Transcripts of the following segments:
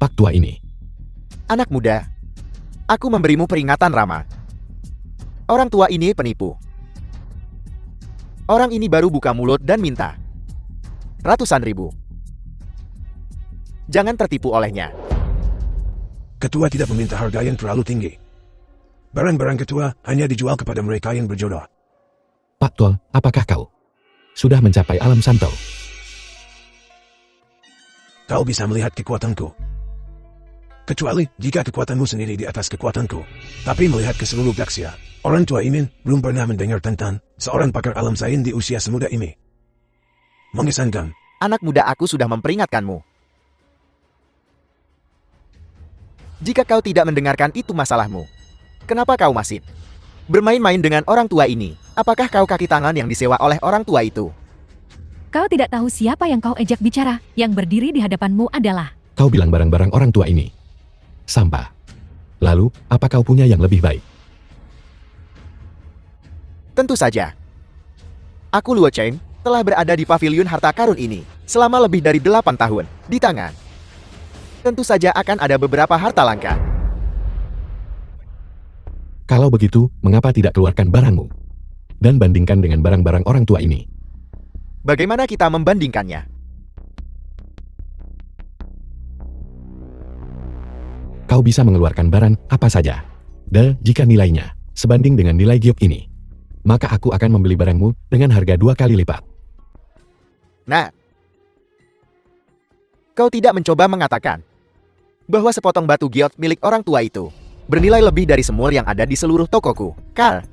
Pak tua ini? Anak muda, aku memberimu peringatan Rama. Orang tua ini penipu. Orang ini baru buka mulut dan minta ratusan ribu. Jangan tertipu olehnya. Ketua tidak meminta harga yang terlalu tinggi. Barang-barang ketua hanya dijual kepada mereka yang berjodoh. Pak Tua, apakah kau sudah mencapai alam santo? Kau bisa melihat kekuatanku. Kecuali jika kekuatanmu sendiri di atas kekuatanku. Tapi melihat ke seluruh galaksi, orang tua ini belum pernah mendengar tentang seorang pakar alam sains di usia semuda ini. Mengesankan. Anak muda, aku sudah memperingatkanmu. Jika kau tidak mendengarkan, itu masalahmu. Kenapa kau masih bermain-main dengan orang tua ini? Apakah kau kaki tangan yang disewa oleh orang tua itu? Kau tidak tahu siapa yang kau ejak bicara. Yang berdiri di hadapanmu adalah... Kau bilang barang-barang orang tua ini sampah. Lalu, apa kau punya yang lebih baik? Tentu saja. Aku Luo Cheng telah berada di pavilion harta karun ini selama lebih dari 8 tahun. Di tangan tentu saja akan ada beberapa harta langka. Kalau begitu, mengapa tidak keluarkan barangmu dan bandingkan dengan barang-barang orang tua ini? Bagaimana kita membandingkannya? Kau bisa mengeluarkan barang apa saja. Dan jika nilainya sebanding dengan nilai giok ini, maka aku akan membeli barangmu dengan harga 2 kali lipat. Nah, kau tidak mencoba mengatakan bahwa sepotong batu giok milik orang tua itu bernilai lebih dari semua yang ada di seluruh tokoku. Karl,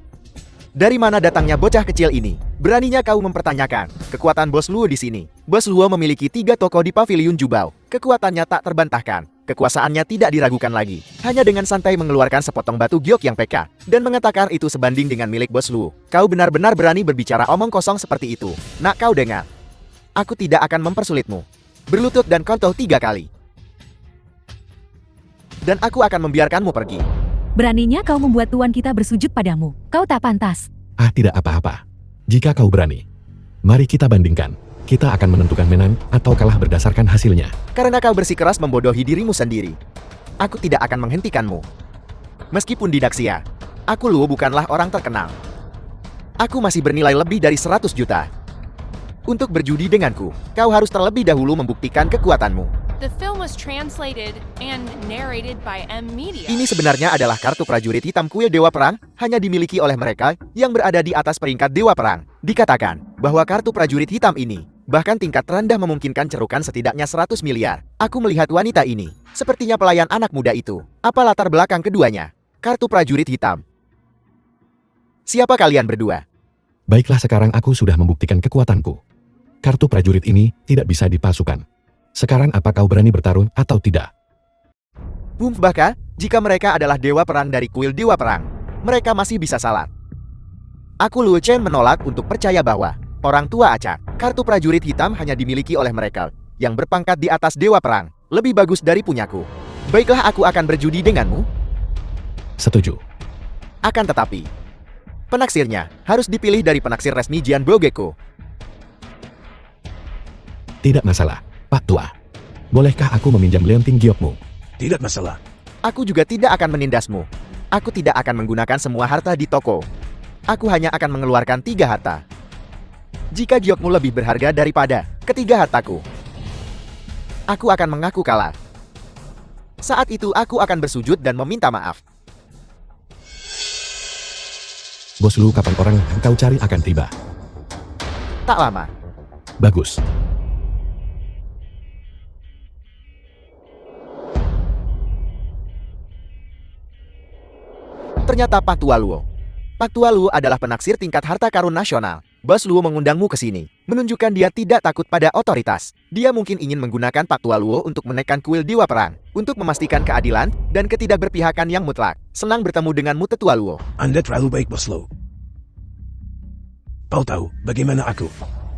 dari mana datangnya bocah kecil ini? Beraninya kau mempertanyakan kekuatan Bos Luo di sini. Bos Luo memiliki 3 toko di pavilion Jubao. Kekuatannya tak terbantahkan. Kekuasaannya tidak diragukan lagi. Hanya dengan santai mengeluarkan sepotong batu giok yang peka dan mengatakan itu sebanding dengan milik Bos Luo. Kau benar-benar berani berbicara omong kosong seperti itu. Nak, kau dengar. Aku tidak akan mempersulitmu. Berlutut dan kontol 3 kali. Dan aku akan membiarkanmu pergi. Beraninya kau membuat tuan kita bersujud padamu. Kau tak pantas. Ah, tidak apa-apa. Jika kau berani, mari kita bandingkan. Kita akan menentukan menang atau kalah berdasarkan hasilnya. Karena kau bersikeras membodohi dirimu sendiri, aku tidak akan menghentikanmu. Meskipun di Daxia, aku Luo bukanlah orang terkenal. Aku masih bernilai lebih dari 100 juta. Untuk berjudi denganku, kau harus terlebih dahulu membuktikan kekuatanmu. The film was translated and narrated by M Media. Ini sebenarnya adalah kartu prajurit hitam kuil Dewa Perang, hanya dimiliki oleh mereka yang berada di atas peringkat Dewa Perang. Dikatakan bahwa kartu prajurit hitam ini bahkan tingkat terendah memungkinkan cerukan setidaknya 100 miliar. Aku melihat wanita ini, sepertinya pelayan anak muda itu. Apa latar belakang keduanya? Kartu prajurit hitam. Siapa kalian berdua? Baiklah, sekarang aku sudah membuktikan kekuatanku. Kartu prajurit ini tidak bisa dipalsukan. Sekarang apa kau berani bertarung atau tidak? Bahkan, jika mereka adalah Dewa Perang dari kuil Dewa Perang, mereka masih bisa salah. Aku Luo Chen menolak untuk percaya bahwa orang tua acak. Kartu prajurit hitam hanya dimiliki oleh mereka yang berpangkat di atas Dewa Perang. Lebih bagus dari punyaku. Baiklah, aku akan berjudi denganmu. Setuju. Akan tetapi, penaksirnya harus dipilih dari penaksir resmi Jian Bogeko. Tidak masalah, Pak Tua. Bolehkah aku meminjam leonting giokmu? Tidak masalah. Aku juga tidak akan menindasmu. Aku tidak akan menggunakan semua harta di toko. Aku hanya akan mengeluarkan 3 harta. Jika giokmu lebih berharga daripada ketiga hartaku, aku akan mengaku kalah. Saat itu aku akan bersujud dan meminta maaf. Bos Lu, kapan orang yang kau cari akan tiba? Tak lama. Bagus. Ternyata Pak Tua Luo. Pak Tua Luo adalah penaksir tingkat harta karun nasional. Bos Luo mengundangmu ke sini, menunjukkan dia tidak takut pada otoritas. Dia mungkin ingin menggunakan Pak Tua Luo untuk menekan kuil Dewa Perang, untuk memastikan keadilan dan ketidakberpihakan yang mutlak. Senang bertemu denganmu, Tetua Luo. Anda terlalu baik, Bos Luo. Kau tahu bagaimana aku?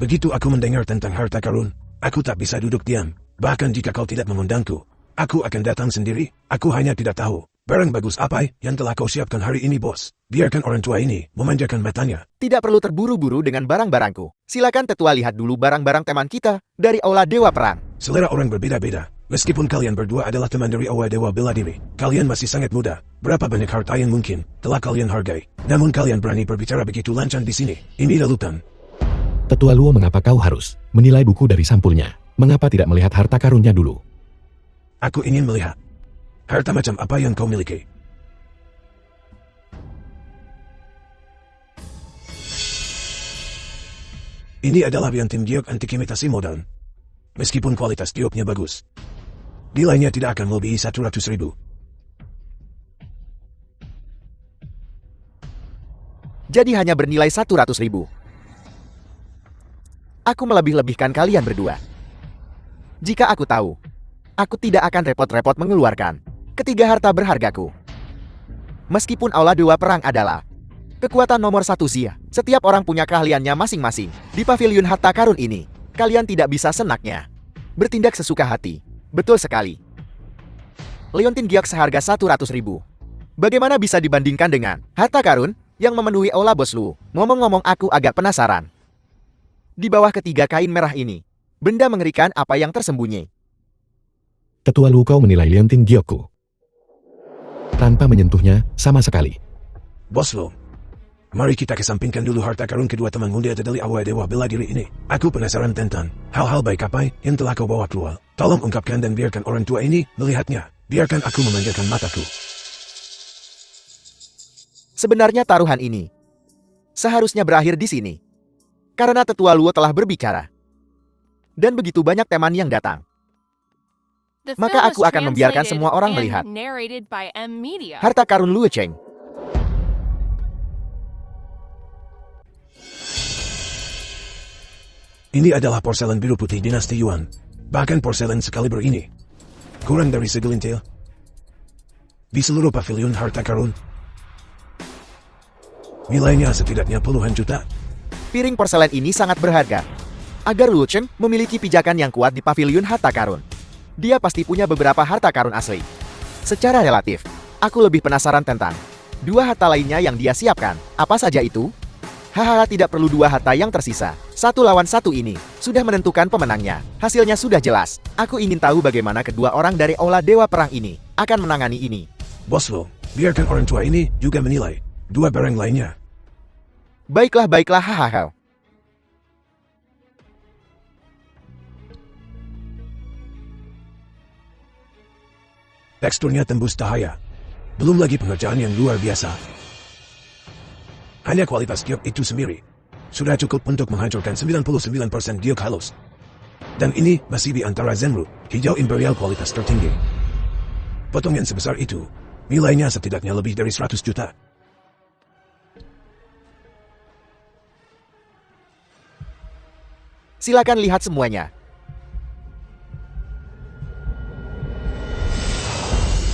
Begitu aku mendengar tentang harta karun, aku tak bisa duduk diam. Bahkan jika kau tidak mengundangku, aku akan datang sendiri. Aku hanya tidak tahu barang bagus apa yang telah kau siapkan hari ini, Bos. Biarkan orang tua ini memanjakan matanya. Tidak perlu terburu-buru dengan barang-barangku. Silakan Tetua lihat dulu barang-barang teman kita dari Aula Dewa Perang. Selera orang berbeda-beda. Meskipun kalian berdua adalah teman dari Owa Dewa Bela Diri, kalian masih sangat muda. Berapa banyak harta yang mungkin telah kalian hargai. Namun kalian berani berbicara begitu lancang di sini. Ini dalutan. Tetua Luo, mengapa kau harus menilai buku dari sampulnya? Mengapa tidak melihat harta karunnya dulu? Aku ingin melihat harta macam apa yang kau miliki. Ini adalah Biontin giok antik imitasi modern. Meskipun kualitas gioknya bagus, nilainya tidak akan melebihi 100.000. Jadi hanya bernilai 100.000. Aku melebih-lebihkan kalian berdua. Jika aku tahu, aku tidak akan repot-repot mengeluarkan ketiga harta berhargaku. Meskipun Aula Dewa Perang adalah kekuatan nomor 1 Zia, setiap orang punya keahliannya masing-masing. Di pavilion harta karun ini, kalian tidak bisa senaknya bertindak sesuka hati. Betul sekali. Leontin giok seharga 100.000. Bagaimana bisa dibandingkan dengan harta karun yang memenuhi Aula Bos Lu? Ngomong-ngomong, aku agak penasaran. Di bawah ketiga kain merah ini, benda mengerikan apa yang tersembunyi? Tetua Luo, kau menilai Leontin giokku tanpa menyentuhnya sama sekali. Bos Lu, mari kita kesampingkan dulu harta karun kedua teman muda dari Owa Dewa Bela Diri ini. Aku penasaran tentang hal-hal baik apa yang telah kau bawa keluar. Tolong ungkapkan dan biarkan orang tua ini melihatnya. Biarkan aku memanjangkan mataku. Sebenarnya taruhan ini seharusnya berakhir di sini. Karena Tetua Luo telah berbicara. Dan begitu banyak teman yang datang. The Maka film aku was akan membiarkan translated semua orang and melihat narrated by M Media. harta karun Luo Cheng. Ini adalah porselen biru putih dinasti Yuan. Bahkan porselen sekaliber ini kurang dari segelintir di seluruh pavilion harta karun. Nilainya setidaknya puluhan juta. Piring porselen ini sangat berharga. Agar Luo Cheng memiliki pijakan yang kuat di pavilion harta karun, dia pasti punya beberapa harta karun asli. Secara relatif, aku lebih penasaran tentang dua harta lainnya yang dia siapkan. Apa saja itu? Hahaha, tidak perlu dua harta yang tersisa. 1 lawan 1 ini sudah menentukan pemenangnya. Hasilnya sudah jelas. Aku ingin tahu bagaimana kedua orang dari Aula Dewa Perang ini akan menangani ini. Bos Lu, biarkan orang tua ini juga menilai dua barang lainnya. Baiklah, hahaha. Teksturnya tembus cahaya. Belum lagi pengerjaan yang luar biasa. Hanya kualitas giok itu sendiri sudah cukup untuk menghancurkan 99% giok halus. Dan ini masih di antara Zenru, hijau imperial kualitas tertinggi. Potongan sebesar itu, nilainya setidaknya lebih dari 100 juta. Silakan lihat semuanya.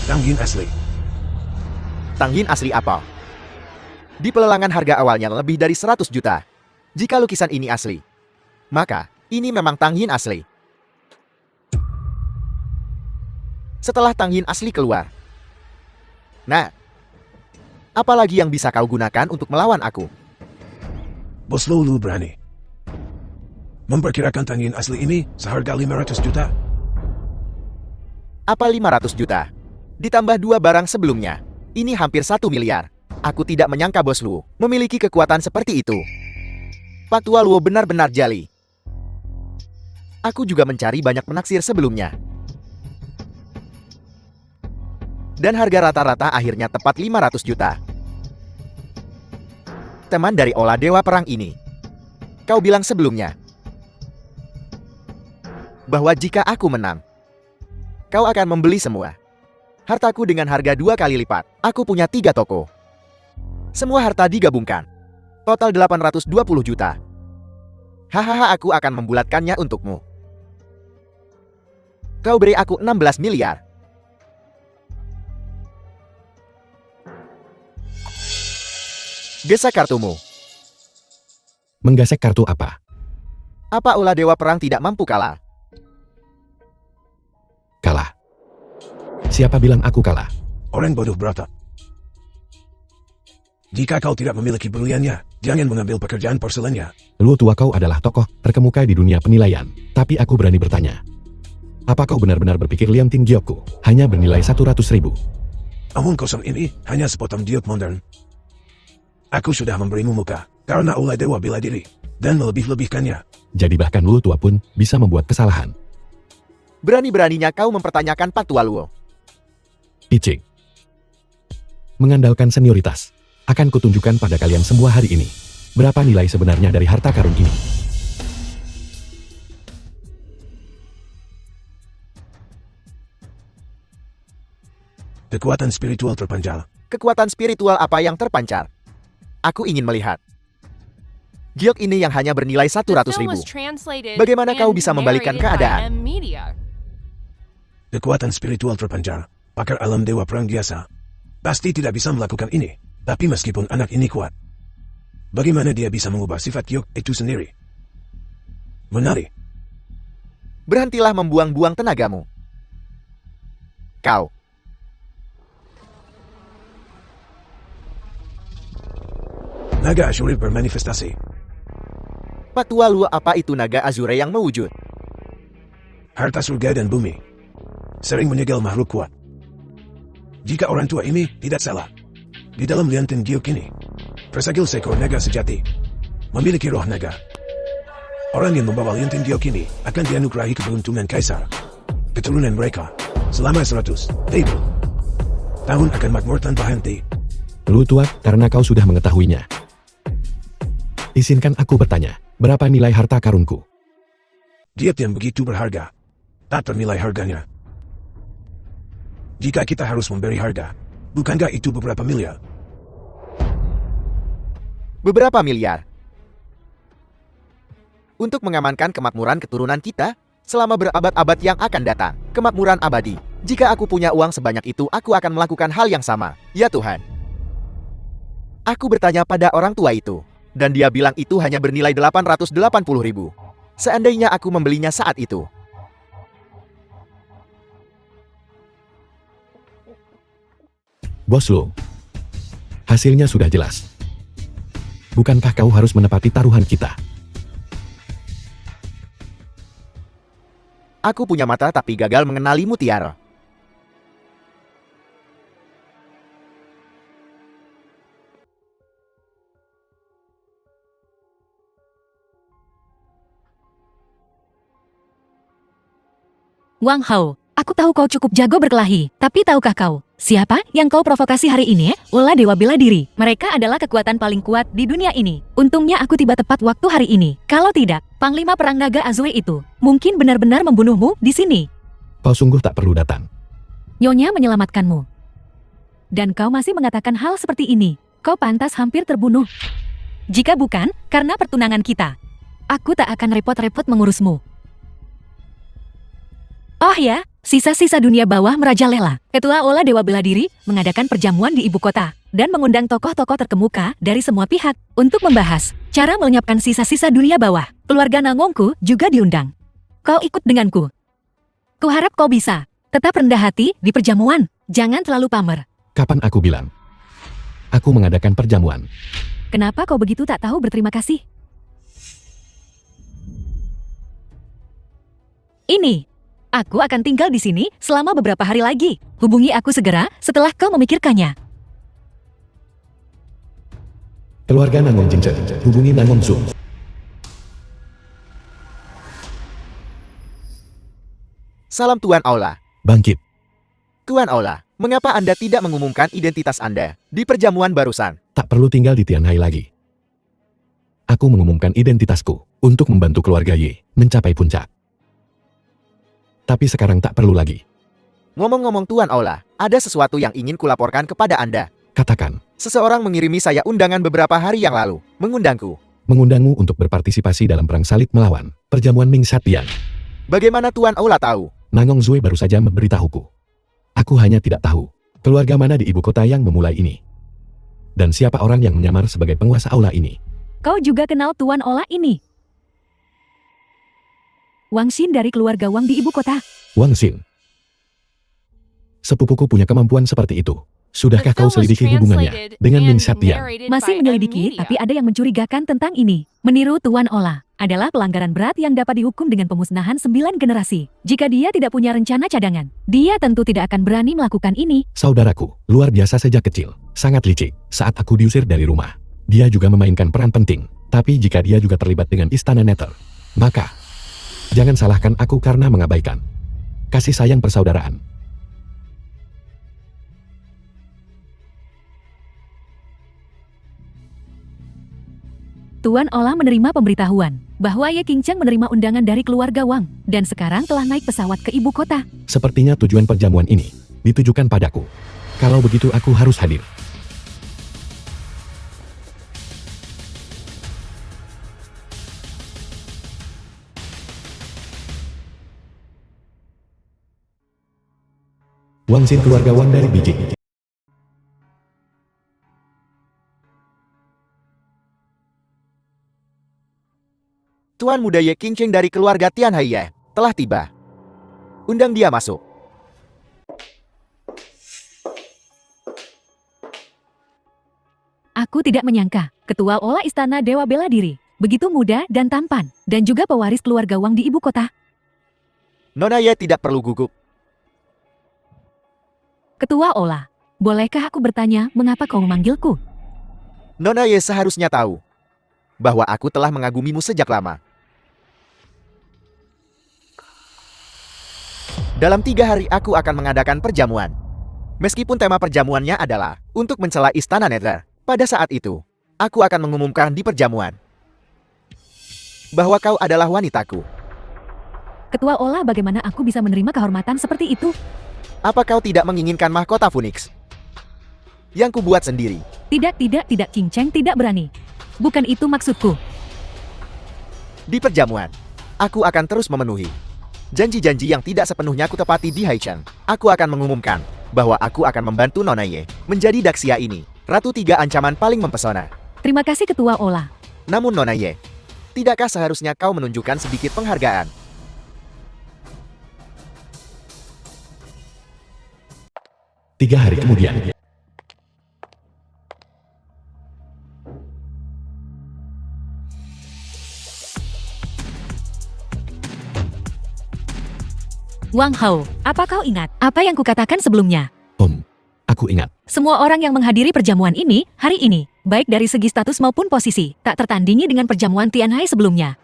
Tanghin asli. Tanghin asli apa? Di pelelangan harga awalnya lebih dari 100 juta. Jika lukisan ini asli, maka ini memang Tanghin asli. Setelah Tanghin asli keluar, nah, apalagi yang bisa kau gunakan untuk melawan aku? Bos Lu berani memperkirakan Tanghin asli ini seharga 500 juta. Apa 500 juta? Ditambah dua barang sebelumnya, ini hampir 1 miliar. Aku tidak menyangka Bos Lu memiliki kekuatan seperti itu. Pak Tua Luo benar-benar jali. Aku juga mencari banyak penaksir sebelumnya. Dan harga rata-rata akhirnya tepat 500 juta. Teman dari Aula Dewa Perang ini, kau bilang sebelumnya bahwa jika aku menang, kau akan membeli semua hartaku dengan harga 2 kali lipat. Aku punya 3 toko. Semua harta digabungkan. Total 820 juta. Hahaha, aku akan membulatkannya untukmu. Kau beri aku 16 miliar. Gesek kartumu. Menggesek kartu apa? Apa Aula Dewa Perang tidak mampu kalah? Kalah. Siapa bilang aku kalah? Orang bodoh berotak. Jika kau tidak memiliki berliannya, jangan mengambil pekerjaan porselennya. Luo tua, kau adalah tokoh terkemuka di dunia penilaian. Tapi aku berani bertanya. Apa kau benar-benar berpikir liantin giokku hanya bernilai 100.000? Omong kosong ini hanya sepotong giok modern. Aku sudah memberimu muka karena ulah dewa bela diri dan melebih-lebihkannya. Jadi bahkan Luo tua pun bisa membuat kesalahan. Berani-beraninya kau mempertanyakan Patua Luo. Picik. Mengandalkan senioritas. Akan kutunjukkan pada kalian semua hari ini. Berapa nilai sebenarnya dari harta karun ini. Kekuatan spiritual terpanjal. Kekuatan spiritual apa yang terpancar? Aku ingin melihat. Giok ini yang hanya bernilai The 100.000. film was translated Bagaimana kau and bisa membalikkan narrated by keadaan? M-Media. Kekuatan spiritual terpanjal. Pakar alam dewa perang biasa. Pasti tidak bisa melakukan ini. Tapi meskipun anak ini kuat, bagaimana dia bisa mengubah sifat giok itu sendiri? Menarik. Berhentilah membuang-buang tenagamu. Kau. Naga Azure bermanifestasi. Patua Luo, apa itu naga Azure yang mewujud? Harta surga dan bumi. Sering menyegel makhluk kuat. Jika orang tua ini tidak salah, di dalam liantin giok ini, tersegel seekor naga sejati. Memiliki roh naga. Orang yang membawa liantin giok ini akan dianugerahi keberuntungan kaisar. Keturunan mereka, selama 100 tahun akan makmur tanpa henti. Luo tua, karena kau sudah mengetahuinya. Izinkan aku bertanya, berapa nilai harta karunku? Giok yang begitu berharga, tak ternilai harganya. Jika kita harus memberi harga, bukankah itu beberapa miliar? Beberapa miliar. Untuk mengamankan kemakmuran keturunan kita, selama berabad-abad yang akan datang, kemakmuran abadi. Jika aku punya uang sebanyak itu, aku akan melakukan hal yang sama. Ya Tuhan. Aku bertanya pada orang tua itu, dan dia bilang itu hanya bernilai 880.000. Seandainya aku membelinya saat itu. Bos Luo. Hasilnya sudah jelas. Bukankah kau harus menepati taruhan kita? Aku punya mata tapi gagal mengenali mutiara. Wang Hao, aku tahu kau cukup jago berkelahi, tapi tahukah kau, siapa yang kau provokasi hari ini? Ulah dewa bela diri. Mereka adalah kekuatan paling kuat di dunia ini. Untungnya aku tiba tepat waktu hari ini. Kalau tidak, Panglima Perang Naga Azure itu mungkin benar-benar membunuhmu di sini. Kau sungguh tak perlu datang. Nyonya menyelamatkanmu. Dan kau masih mengatakan hal seperti ini. Kau pantas hampir terbunuh. Jika bukan, karena pertunangan kita, aku tak akan repot-repot mengurusmu. Oh ya, sisa-sisa dunia bawah merajalela. Ketua Ola Dewa Bela Diri mengadakan perjamuan di ibu kota dan mengundang tokoh-tokoh terkemuka dari semua pihak untuk membahas cara melenyapkan sisa-sisa dunia bawah. Keluarga Nangongku juga diundang. Kau ikut denganku. Kuharap kau bisa tetap rendah hati di perjamuan. Jangan terlalu pamer. Kapan aku bilang? Aku mengadakan perjamuan. Kenapa kau begitu tak tahu berterima kasih? Ini. Aku akan tinggal di sini selama beberapa hari lagi. Hubungi aku segera setelah kau memikirkannya. Keluarga Nangong Jingcet, hubungi Nangong Su. Salam Tuan Aula. Bangkit. Tuan Aula, mengapa Anda tidak mengumumkan identitas Anda di perjamuan barusan? Tak perlu tinggal di Tianhai lagi. Aku mengumumkan identitasku untuk membantu keluarga Ye mencapai puncak. Tapi sekarang tak perlu lagi. Ngomong-ngomong Tuan Aula, ada sesuatu yang ingin kulaporkan kepada Anda. Katakan, Seseorang mengirimi saya undangan beberapa hari yang lalu, mengundangku. mengundangmu untuk berpartisipasi dalam perang salib melawan perjamuan Ming Satian. Bagaimana Tuan Aula tahu? Nangong Zui baru saja memberitahuku. Aku hanya tidak tahu keluarga mana di ibu kota yang memulai ini. Dan siapa orang yang menyamar sebagai penguasa aula ini. Kau juga kenal Tuan Ola ini? Wang Xin dari keluarga Wang di ibu kota. Wang Xin. Sepupuku punya kemampuan seperti itu. Sudahkah The kau film was selidiki hubungannya translated dengan Ming and Satian? narrated Masih by menyelidiki, M-Media. tapi ada yang mencurigakan tentang ini. Meniru Tuan Ola. adalah pelanggaran berat yang dapat dihukum dengan pemusnahan 9 generasi. Jika dia tidak punya rencana cadangan, dia tentu tidak akan berani melakukan ini. Saudaraku, luar biasa sejak kecil, sangat licik. Saat aku diusir dari rumah, dia juga memainkan peran penting. Tapi jika dia juga terlibat dengan Istana Nether, maka jangan salahkan aku karena mengabaikan kasih sayang persaudaraan. Tuan Ola menerima pemberitahuan bahwa Ye Qingcheng menerima undangan dari keluarga Wang dan sekarang telah naik pesawat ke ibu kota. Sepertinya tujuan perjamuan ini ditujukan padaku. Kalau begitu aku harus hadir. Wang Xin, keluarga Wang dari Beijing. Tuan muda Ye Qingcheng dari keluarga Tian Haiye telah tiba. Undang dia masuk. Aku tidak menyangka, Ketua Ola Istana Dewa Bela Diri, begitu muda dan tampan, dan juga pewaris keluarga Wang di ibu kota. Nona Ye tidak perlu gugup. Ketua Ola, bolehkah aku bertanya mengapa kau memanggilku? Nona Ye seharusnya tahu bahwa aku telah mengagumimu sejak lama. Dalam 3 hari aku akan mengadakan perjamuan. Meskipun tema perjamuannya adalah untuk mencela Istana Nether. Pada saat itu, aku akan mengumumkan di perjamuan bahwa kau adalah wanitaku. Ketua Ola, bagaimana aku bisa menerima kehormatan seperti itu? Apa kau tidak menginginkan mahkota Phoenix yang kubuat sendiri? Tidak, Qingcheng tidak berani. Bukan itu maksudku. Di perjamuan, aku akan terus memenuhi janji-janji yang tidak sepenuhnya kutepati di Haicheng. Aku akan mengumumkan bahwa aku akan membantu Nona Ye menjadi Daxia ini, Ratu 3 ancaman paling mempesona. Terima kasih Ketua Ola. Namun Nona Ye, tidakkah seharusnya kau menunjukkan sedikit penghargaan? Tiga hari kemudian. Wang Hao, apa kau ingat apa yang kukatakan sebelumnya? Aku ingat. Semua orang yang menghadiri perjamuan ini, hari ini, baik dari segi status maupun posisi, tak tertandingi dengan perjamuan Tianhai sebelumnya.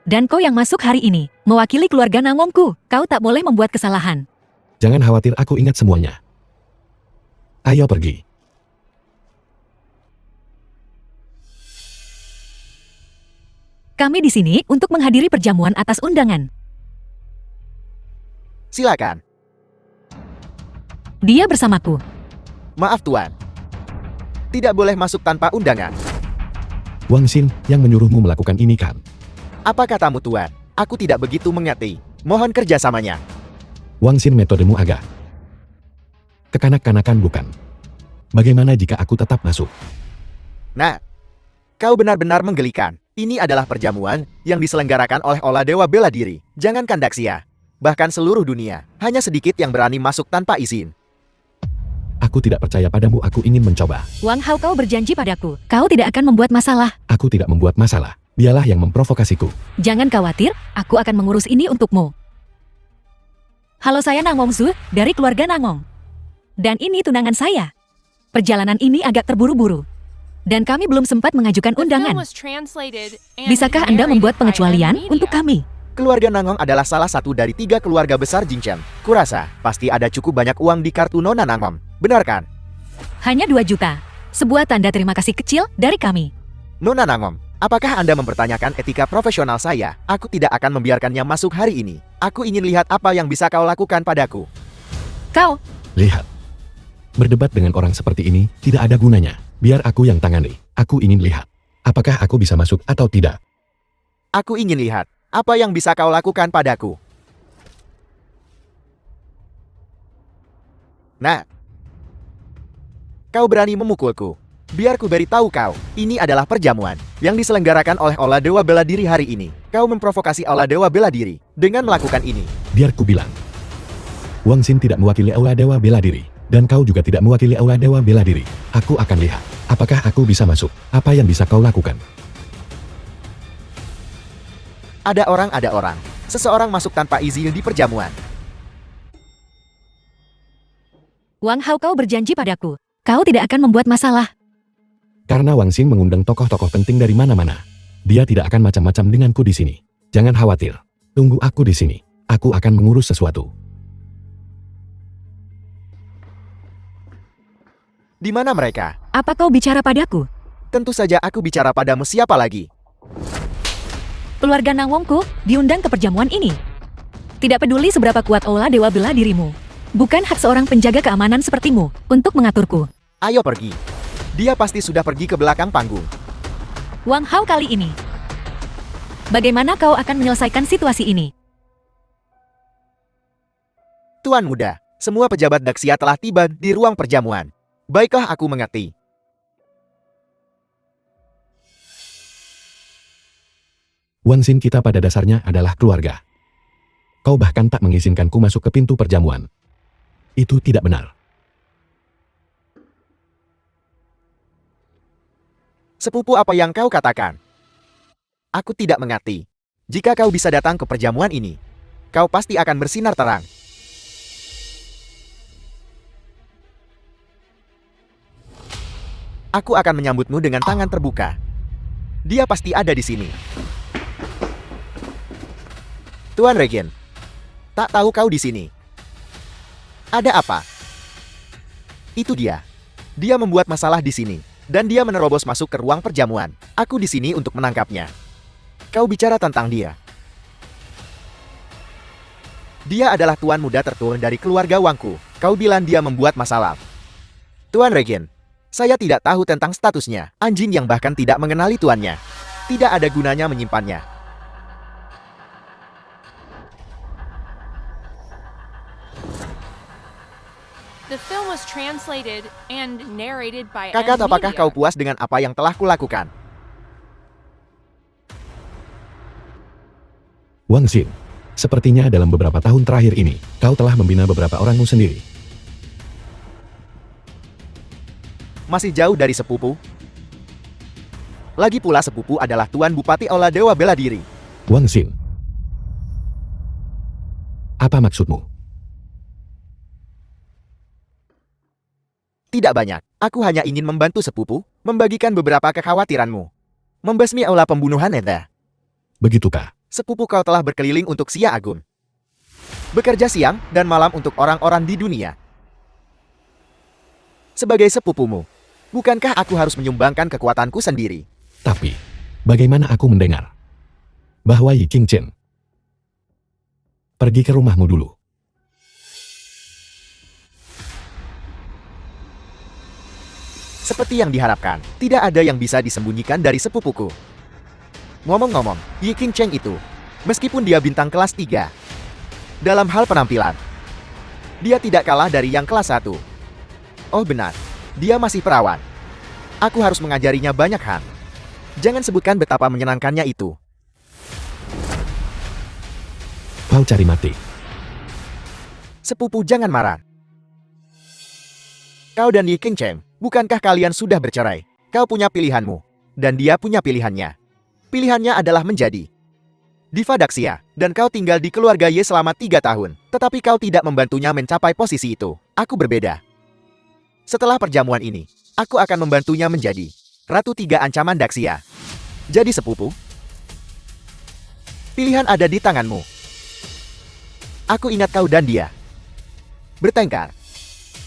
Dan kau yang masuk hari ini, mewakili keluarga Nangongku, kau tak boleh membuat kesalahan. Jangan khawatir, aku ingat semuanya. Ayo pergi. Kami di sini untuk menghadiri perjamuan atas undangan. Silakan. Dia bersamaku. Maaf Tuan. Tidak boleh masuk tanpa undangan. Wang Xin yang menyuruhmu melakukan ini kan? Apa katamu Tuan? Aku tidak begitu mengerti. Mohon kerjasamanya. Wang Xin, metodemu agak kekanak-kanakan bukan? Bagaimana jika aku tetap masuk? Nah, kau benar-benar menggelikan. Ini adalah perjamuan yang diselenggarakan oleh Ola Dewa Bela Diri. Jangankan Daxia, bahkan seluruh dunia, hanya sedikit yang berani masuk tanpa izin. Aku tidak percaya padamu, aku ingin mencoba. Wang Hao, kau berjanji padaku, kau tidak akan membuat masalah. Aku tidak membuat masalah. Dialah yang memprovokasiku. Jangan khawatir, aku akan mengurus ini untukmu. Halo, saya Nangong Zhu, dari keluarga Nangong. Dan ini tunangan saya. Perjalanan ini agak terburu-buru. Dan kami belum sempat mengajukan The film undangan. was translated and Bisakah Anda narrated membuat by pengecualian Media. untuk kami? Keluarga Nangong adalah salah satu dari 3 keluarga besar Jingchen. Kurasa, pasti ada cukup banyak uang di kartu Nona Nangong. Benar kan? Hanya 2 juta. Sebuah tanda terima kasih kecil dari kami. Nona Nangong, apakah Anda mempertanyakan etika profesional saya? Aku tidak akan membiarkannya masuk hari ini. Aku ingin lihat apa yang bisa kau lakukan padaku. Kau, Lihat. Berdebat dengan orang seperti ini tidak ada gunanya. Biar aku yang tangani. Aku ingin lihat. Apakah aku bisa masuk atau tidak? Aku ingin lihat apa yang bisa kau lakukan padaku. Nah, kau berani memukulku. Biar ku beritahu kau, ini adalah perjamuan yang diselenggarakan oleh Ola Dewa Bela Diri hari ini. Kau memprovokasi Ola Dewa Bela Diri dengan melakukan ini. Biar ku bilang. Wang Xin tidak mewakili Aula Dewa Bela Diri. Dan kau juga tidak mewakili Aula Dewa Bela Diri. Aku akan lihat. Apakah aku bisa masuk? Apa yang bisa kau lakukan? Ada orang. Seseorang masuk tanpa izin di perjamuan. Wang Hao, kau berjanji padaku. Kau tidak akan membuat masalah. Karena Wang Xin mengundang tokoh-tokoh penting dari mana-mana. Dia tidak akan macam-macam denganku di sini. Jangan khawatir. Tunggu aku di sini. Aku akan mengurus sesuatu. Di mana mereka? Apa kau bicara padaku? Tentu saja aku bicara padamu, siapa lagi? Keluarga Nang Wongku diundang ke perjamuan ini. Tidak peduli seberapa kuat aura dewa bela dirimu. Bukan hak seorang penjaga keamanan sepertimu untuk mengaturku. Ayo pergi. Dia pasti sudah pergi ke belakang panggung. Wang Hao, kali ini, bagaimana kau akan menyelesaikan situasi ini? Tuan muda, semua pejabat Daxia telah tiba di ruang perjamuan. Baiklah, aku mengerti. Wang Xin kita pada dasarnya adalah keluarga. Kau bahkan tak mengizinkanku masuk ke pintu perjamuan. Itu tidak benar. Sepupu, apa yang kau katakan? Aku tidak mengerti. Jika kau bisa datang ke perjamuan ini, kau pasti akan bersinar terang. Aku akan menyambutmu dengan tangan terbuka. Dia pasti ada di sini. Tuan Regen, tak tahu kau di sini. Ada apa? Itu dia. Dia membuat masalah di sini, dan dia menerobos masuk ke ruang perjamuan. Aku di sini untuk menangkapnya. Kau bicara tentang dia. Dia adalah tuan muda tertua dari keluarga Wangku. Kau bilang dia membuat masalah. Tuan Regen, saya tidak tahu tentang statusnya. Anjing yang bahkan tidak mengenali tuannya. Tidak ada gunanya menyimpannya. The film was translated and narrated by Kakak, N apakah Media. kau puas dengan apa yang telah kulakukan? Wang Xin, sepertinya dalam beberapa tahun terakhir ini, kau telah membina beberapa orangmu sendiri. Masih jauh dari sepupu? Lagi pula sepupu adalah Tuan Bupati Aula Dewa Bela Diri. Wang Xin. Apa maksudmu? Tidak banyak. Aku hanya ingin membantu sepupu, membagikan beberapa kekhawatiranmu. Membasmi aula pembunuhan Eda. Begitukah? Sepupu, kau telah berkeliling untuk Xia Agung. Bekerja siang dan malam untuk orang-orang di dunia. Sebagai sepupumu, bukankah aku harus menyumbangkan kekuatanku sendiri? Tapi, bagaimana aku mendengar bahwa Yi Qingchen pergi ke rumahmu dulu? Seperti yang diharapkan, tidak ada yang bisa disembunyikan dari sepupuku. Ngomong-ngomong, Yi Qingchen itu, meskipun dia bintang kelas 3, dalam hal penampilan, dia tidak kalah dari yang kelas 1. Oh benar, dia masih perawan. Aku harus mengajarinya banyak hal. Jangan sebutkan betapa menyenangkannya itu. Kau cari mati. Sepupu, jangan marah. Kau dan Yi Qingchen, bukankah kalian sudah bercerai? Kau punya pilihanmu, dan dia punya pilihannya. Pilihannya adalah menjadi Diva Daxia, dan kau tinggal di keluarga Ye selama 3 tahun. Tetapi kau tidak membantunya mencapai posisi itu. Aku berbeda. Setelah perjamuan ini, aku akan membantunya menjadi Ratu 3 Ancaman Daxia. Jadi sepupu, pilihan ada di tanganmu. Aku ingat kau dan dia bertengkar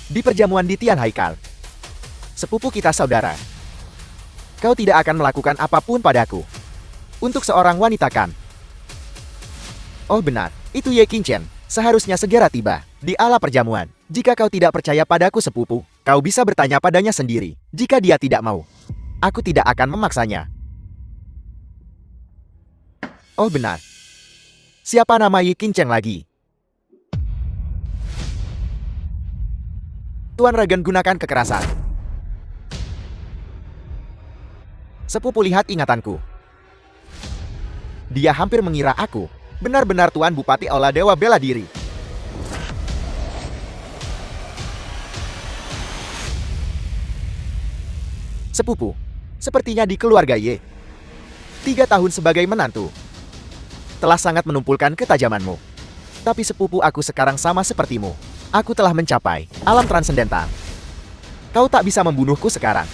di perjamuan di Tian Haikal. Sepupu kita saudara. Kau tidak akan melakukan apapun padaku. Untuk seorang wanita kan? Oh benar, itu Ye Qingchen. Seharusnya segera tiba di ala perjamuan. Jika kau tidak percaya padaku sepupu, kau bisa bertanya padanya sendiri. Jika dia tidak mau, aku tidak akan memaksanya. Oh benar. Siapa nama Ye Qingchen lagi? Tuan Regen gunakan kekerasan. Sepupu, lihat ingatanku. Dia hampir mengira aku benar-benar Tuan Bupati Aula Dewa Bela Diri. Sepupu, sepertinya di keluarga Ye. 3 tahun sebagai menantu. telah sangat menumpulkan ketajamanmu. Tapi sepupu aku sekarang sama sepertimu. Aku telah mencapai alam transendental. Kau tak bisa membunuhku sekarang.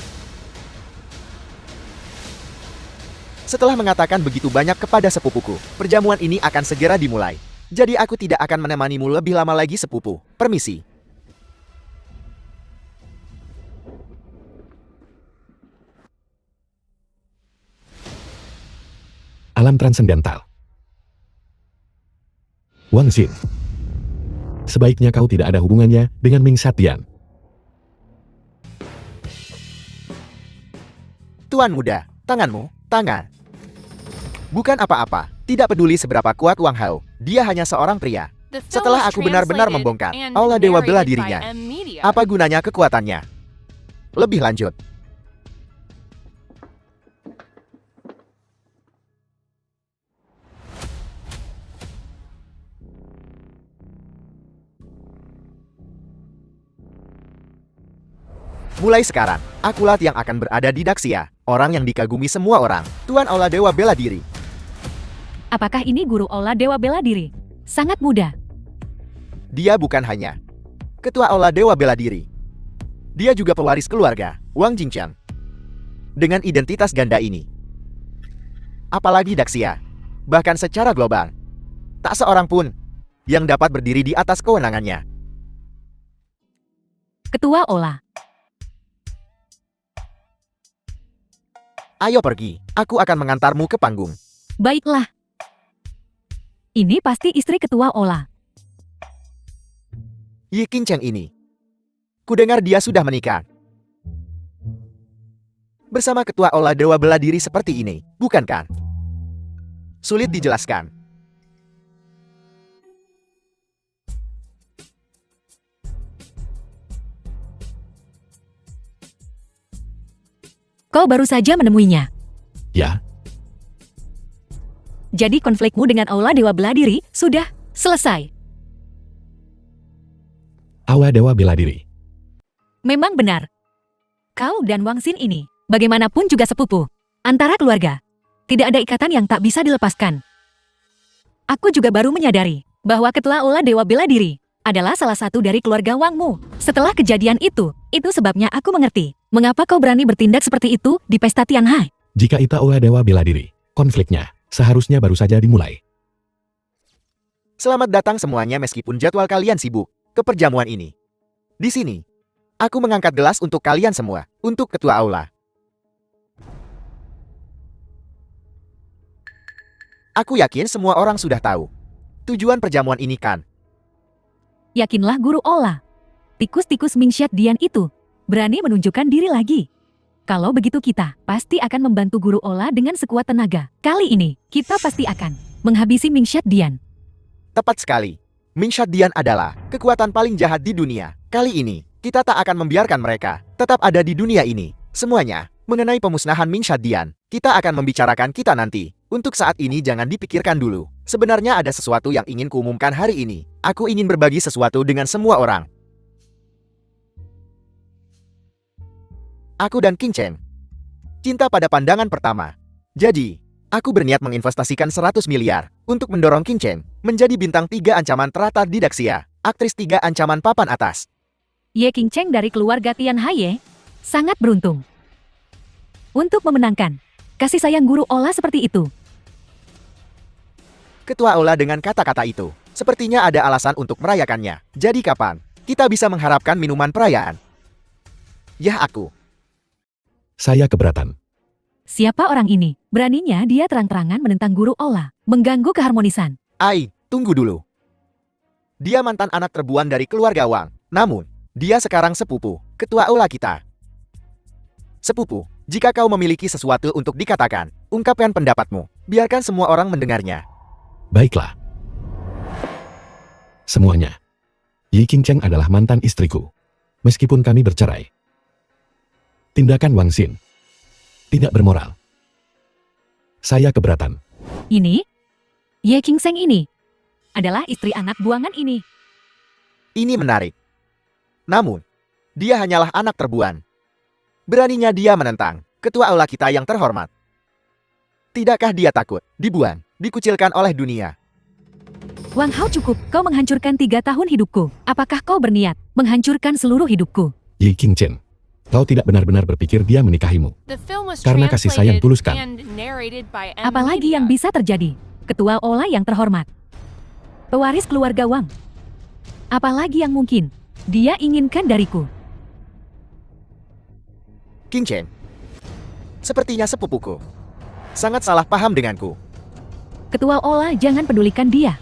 Setelah mengatakan begitu banyak kepada sepupuku, perjamuan ini akan segera dimulai. Jadi aku tidak akan menemanimu lebih lama lagi sepupu. Permisi. Alam transendental. Wang Xin. Sebaiknya kau tidak ada hubungannya dengan Ming Satian. Tuan muda, tanganmu, tangan. Bukan apa-apa, tidak peduli seberapa kuat Wang Hao, dia hanya seorang pria. The film Setelah was aku benar-benar translated membongkar and aula dewa bela narrated by dirinya, M Media. apa gunanya kekuatannya? Lebih lanjut. Mulai sekarang, akulah yang akan berada di Daxia, orang yang dikagumi semua orang, Tuan Aula Dewa Bela Diri. Apakah ini guru Aula Dewa Bela Diri? Sangat mudah. Dia bukan hanya Ketua Aula Dewa Bela Diri. Dia juga pewaris keluarga, Wang Jingqiang. Dengan identitas ganda ini. Apalagi Daxia. Bahkan secara global. Tak seorang pun yang dapat berdiri di atas kewenangannya. Ketua Aula. Ayo pergi, aku akan mengantarmu ke panggung. Baiklah. Ini pasti istri Ketua Aula. Yi Qingcheng ini. Kudengar dia sudah menikah. Bersama Ketua Aula Dewa Bela Diri seperti ini, bukan kan? Sulit dijelaskan. Kau baru saja menemuinya. Ya, Jadi konflikmu dengan Aula Dewa Bela Diri sudah selesai. Aula Dewa Bela Diri. Memang benar. Kau dan Wang Xin ini, bagaimanapun juga sepupu. Antara keluarga. Tidak ada ikatan yang tak bisa dilepaskan. Aku juga baru menyadari bahwa Ketua Aula Dewa Bela Diri adalah salah satu dari keluarga Wangmu. Setelah kejadian itu sebabnya aku mengerti mengapa kau berani bertindak seperti itu di pesta Tianhai. Jika itu Aula Dewa Bela Diri, konfliknya seharusnya baru saja dimulai. Selamat datang semuanya meskipun jadwal kalian sibuk ke perjamuan ini. Di sini, aku mengangkat gelas untuk kalian semua, untuk Ketua Aula. Aku yakin semua orang sudah tahu tujuan perjamuan ini kan? Yakinlah Guru Aula. Tikus-tikus Mingxiat Dian itu berani menunjukkan diri lagi. Kalau begitu kita pasti akan membantu Guru Aula dengan sekuat tenaga. Kali ini, kita pasti akan menghabisi Mingxiat Dian. Tepat sekali. Mingxiat Dian adalah kekuatan paling jahat di dunia. Kali ini, kita tak akan membiarkan mereka tetap ada di dunia ini. Semuanya, mengenai pemusnahan Mingxiat Dian, kita akan membicarakan kita nanti. Untuk saat ini jangan dipikirkan dulu. Sebenarnya ada sesuatu yang ingin kuumumkan hari ini. Aku ingin berbagi sesuatu dengan semua orang. Aku dan Qingcheng. Cinta pada pandangan pertama. Jadi, aku berniat menginvestasikan 100 miliar untuk mendorong Qingcheng menjadi bintang 3 ancaman teratar di Daxia, aktris 3 ancaman papan atas. Ye Qingcheng dari keluarga Tianhai sangat beruntung untuk memenangkan kasih sayang Guru Aula seperti itu. Ketua Aula dengan kata-kata itu, sepertinya ada alasan untuk merayakannya. Jadi kapan kita bisa mengharapkan minuman perayaan? Yah aku. Saya keberatan. Siapa orang ini? Beraninya dia terang-terangan menentang Guru Aula, mengganggu keharmonisan. Ai, tunggu dulu. Dia mantan anak terbuan dari keluarga Wang. Namun, dia sekarang sepupu, Ketua Aula kita. Sepupu, jika kau memiliki sesuatu untuk dikatakan, ungkapkan pendapatmu. Biarkan semua orang mendengarnya. Baiklah. Semuanya. Yi Qingcheng adalah mantan istriku. Meskipun kami bercerai. Tindakan Wang Xin tidak bermoral. Saya keberatan. Ini? Ye Qingcheng ini adalah istri anak buangan ini. Ini menarik. Namun, dia hanyalah anak terbuan. Beraninya dia menentang Ketua Aula kita yang terhormat. Tidakkah dia takut dibuang dikucilkan oleh dunia. Wang Hao, cukup, kau menghancurkan 3 tahun hidupku. Apakah kau berniat menghancurkan seluruh hidupku? Yi Qingchen, kau tidak benar-benar berpikir dia menikahimu. The film was Karena kasih sayang translated tulus kan? and narrated by M. Apalagi yang Media. bisa terjadi? Ketua Ola yang terhormat, pewaris keluarga Wang. Apalagi yang mungkin dia inginkan dariku? King Chen, sepertinya sepupuku sangat salah paham denganku. Ketua Ola, jangan pedulikan dia.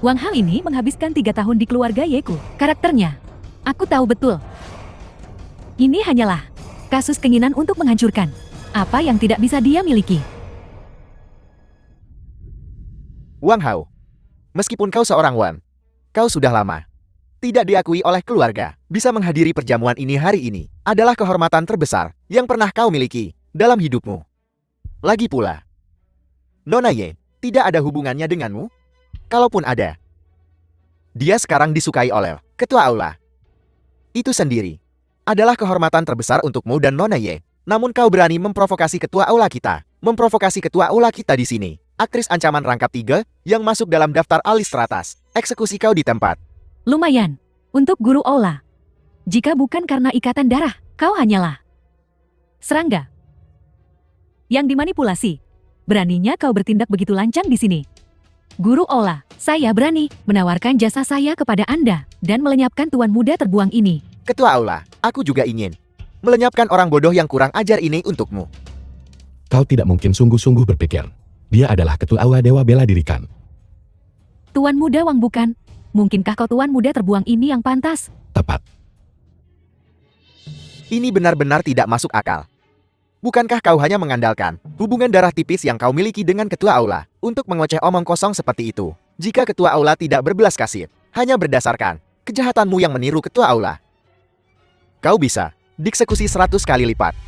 Wang Hao ini menghabiskan 3 tahun di keluarga Yeku. Karakternya, aku tahu betul. Ini hanyalah kasus keinginan untuk menghancurkan apa yang tidak bisa dia miliki. Wang Hao, meskipun kau seorang Wan, kau sudah lama tidak diakui oleh keluarga. Bisa menghadiri perjamuan ini hari ini adalah kehormatan terbesar yang pernah kau miliki dalam hidupmu. Lagi pula, Nona Ye tidak ada hubungannya denganmu. Kalaupun ada, dia sekarang disukai oleh Ketua Aula. Itu sendiri adalah kehormatan terbesar untukmu dan Nona Ye. Namun kau berani memprovokasi Ketua Aula kita. Memprovokasi Ketua Aula kita di sini. Aktris ancaman rangkap 3 yang masuk dalam daftar alis teratas. Eksekusi kau di tempat. Lumayan untuk guru Ola. Jika bukan karena ikatan darah, kau hanyalah serangga yang dimanipulasi. Beraninya kau bertindak begitu lancang di sini. Guru Ola, saya berani menawarkan jasa saya kepada Anda dan melenyapkan tuan muda terbuang ini. Ketua Aula, aku juga ingin melenyapkan orang bodoh yang kurang ajar ini untukmu. Kau tidak mungkin sungguh-sungguh berpikir. Dia adalah ketua Aula Dewa Bela Diri kan? Tuan muda Wang bukan? Mungkinkah kau tuan muda terbuang ini yang pantas? Tepat. Ini benar-benar tidak masuk akal. Bukankah kau hanya mengandalkan hubungan darah tipis yang kau miliki dengan Ketua Aula untuk mengoceh omong kosong seperti itu? Jika Ketua Aula tidak berbelas kasih, hanya berdasarkan kejahatanmu yang meniru Ketua Aula, kau bisa dieksekusi 100 kali lipat.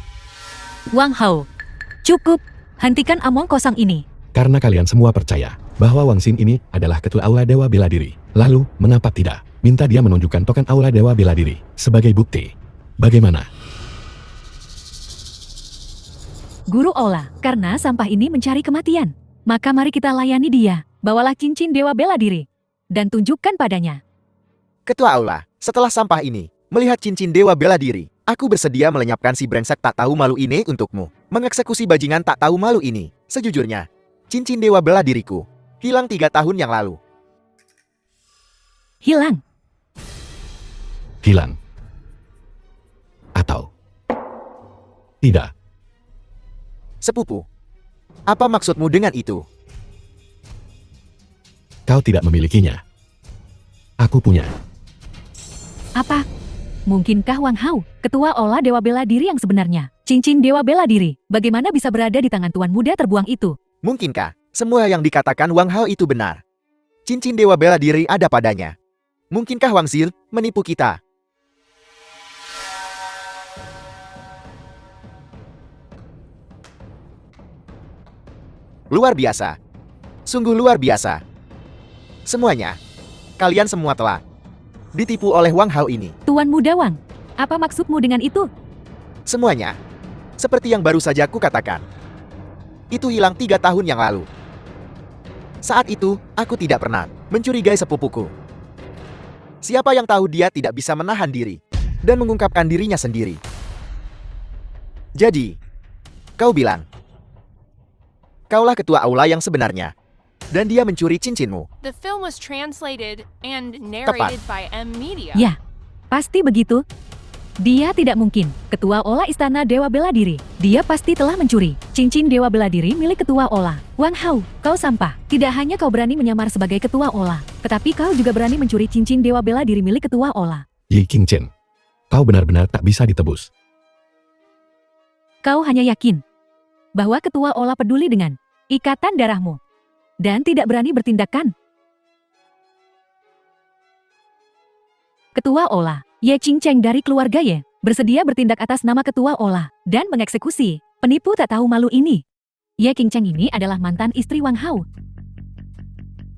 Wang Hao, cukup. Hentikan omong kosong ini. Karena kalian semua percaya bahwa Wang Xin ini adalah ketua Aula Dewa Bela Diri. Lalu, mengapa tidak minta dia menunjukkan token Aula Dewa Bela Diri sebagai bukti? Bagaimana? Guru Ola, karena sampah ini mencari kematian, maka mari kita layani dia. Bawalah cincin Dewa Bela Diri dan tunjukkan padanya. Ketua Aula, setelah sampah ini, melihat cincin Dewa Bela Diri, aku bersedia melenyapkan si brengsek tak tahu malu ini untukmu. Mengeksekusi bajingan tak tahu malu ini. Sejujurnya, cincin Dewa Bela Diriku hilang 3 tahun yang lalu. Hilang. Hilang. Atau tidak. Sepupu, apa maksudmu dengan itu? Kau tidak memilikinya. Aku punya. Apa? Mungkinkah Wang Hao, ketua Ola Dewa Bela Diri yang sebenarnya? Cincin Dewa Bela Diri, bagaimana bisa berada di tangan tuan muda terbuang itu? Mungkinkah semua yang dikatakan Wang Hao itu benar? Cincin Dewa Bela Diri ada padanya. Mungkinkah Wang Zil menipu kita? Luar biasa. Sungguh luar biasa. Semuanya. Kalian semua telah ditipu oleh Wang Hao ini. Tuan muda Wang, apa maksudmu dengan itu? Semuanya. Seperti yang baru saja aku katakan. Itu hilang 3 tahun yang lalu. Saat itu, aku tidak pernah mencurigai sepupuku. Siapa yang tahu dia tidak bisa menahan diri dan mengungkapkan dirinya sendiri. Jadi, kau bilang, kaulah ketua aula yang sebenarnya, dan dia mencuri cincinmu. The film was translated and narrated by M. Media. Ya, pasti begitu. Dia tidak mungkin ketua Ola Istana Dewa Bela Diri. Dia pasti telah mencuri cincin Dewa Bela Diri milik ketua Ola. Wang Hao, kau sampah. Tidak hanya kau berani menyamar sebagai ketua Ola, tetapi kau juga berani mencuri cincin Dewa Bela Diri milik ketua Ola. Yi Qingchen, kau benar-benar tak bisa ditebus. Kau hanya yakin bahwa ketua Ola peduli dengan ikatan darahmu dan tidak berani bertindakkan. Ketua Ola, Ye Qingcheng dari keluarga Ye, bersedia bertindak atas nama ketua Ola dan mengeksekusi penipu tak tahu malu ini. Ye Qingcheng ini adalah mantan istri Wang Hao.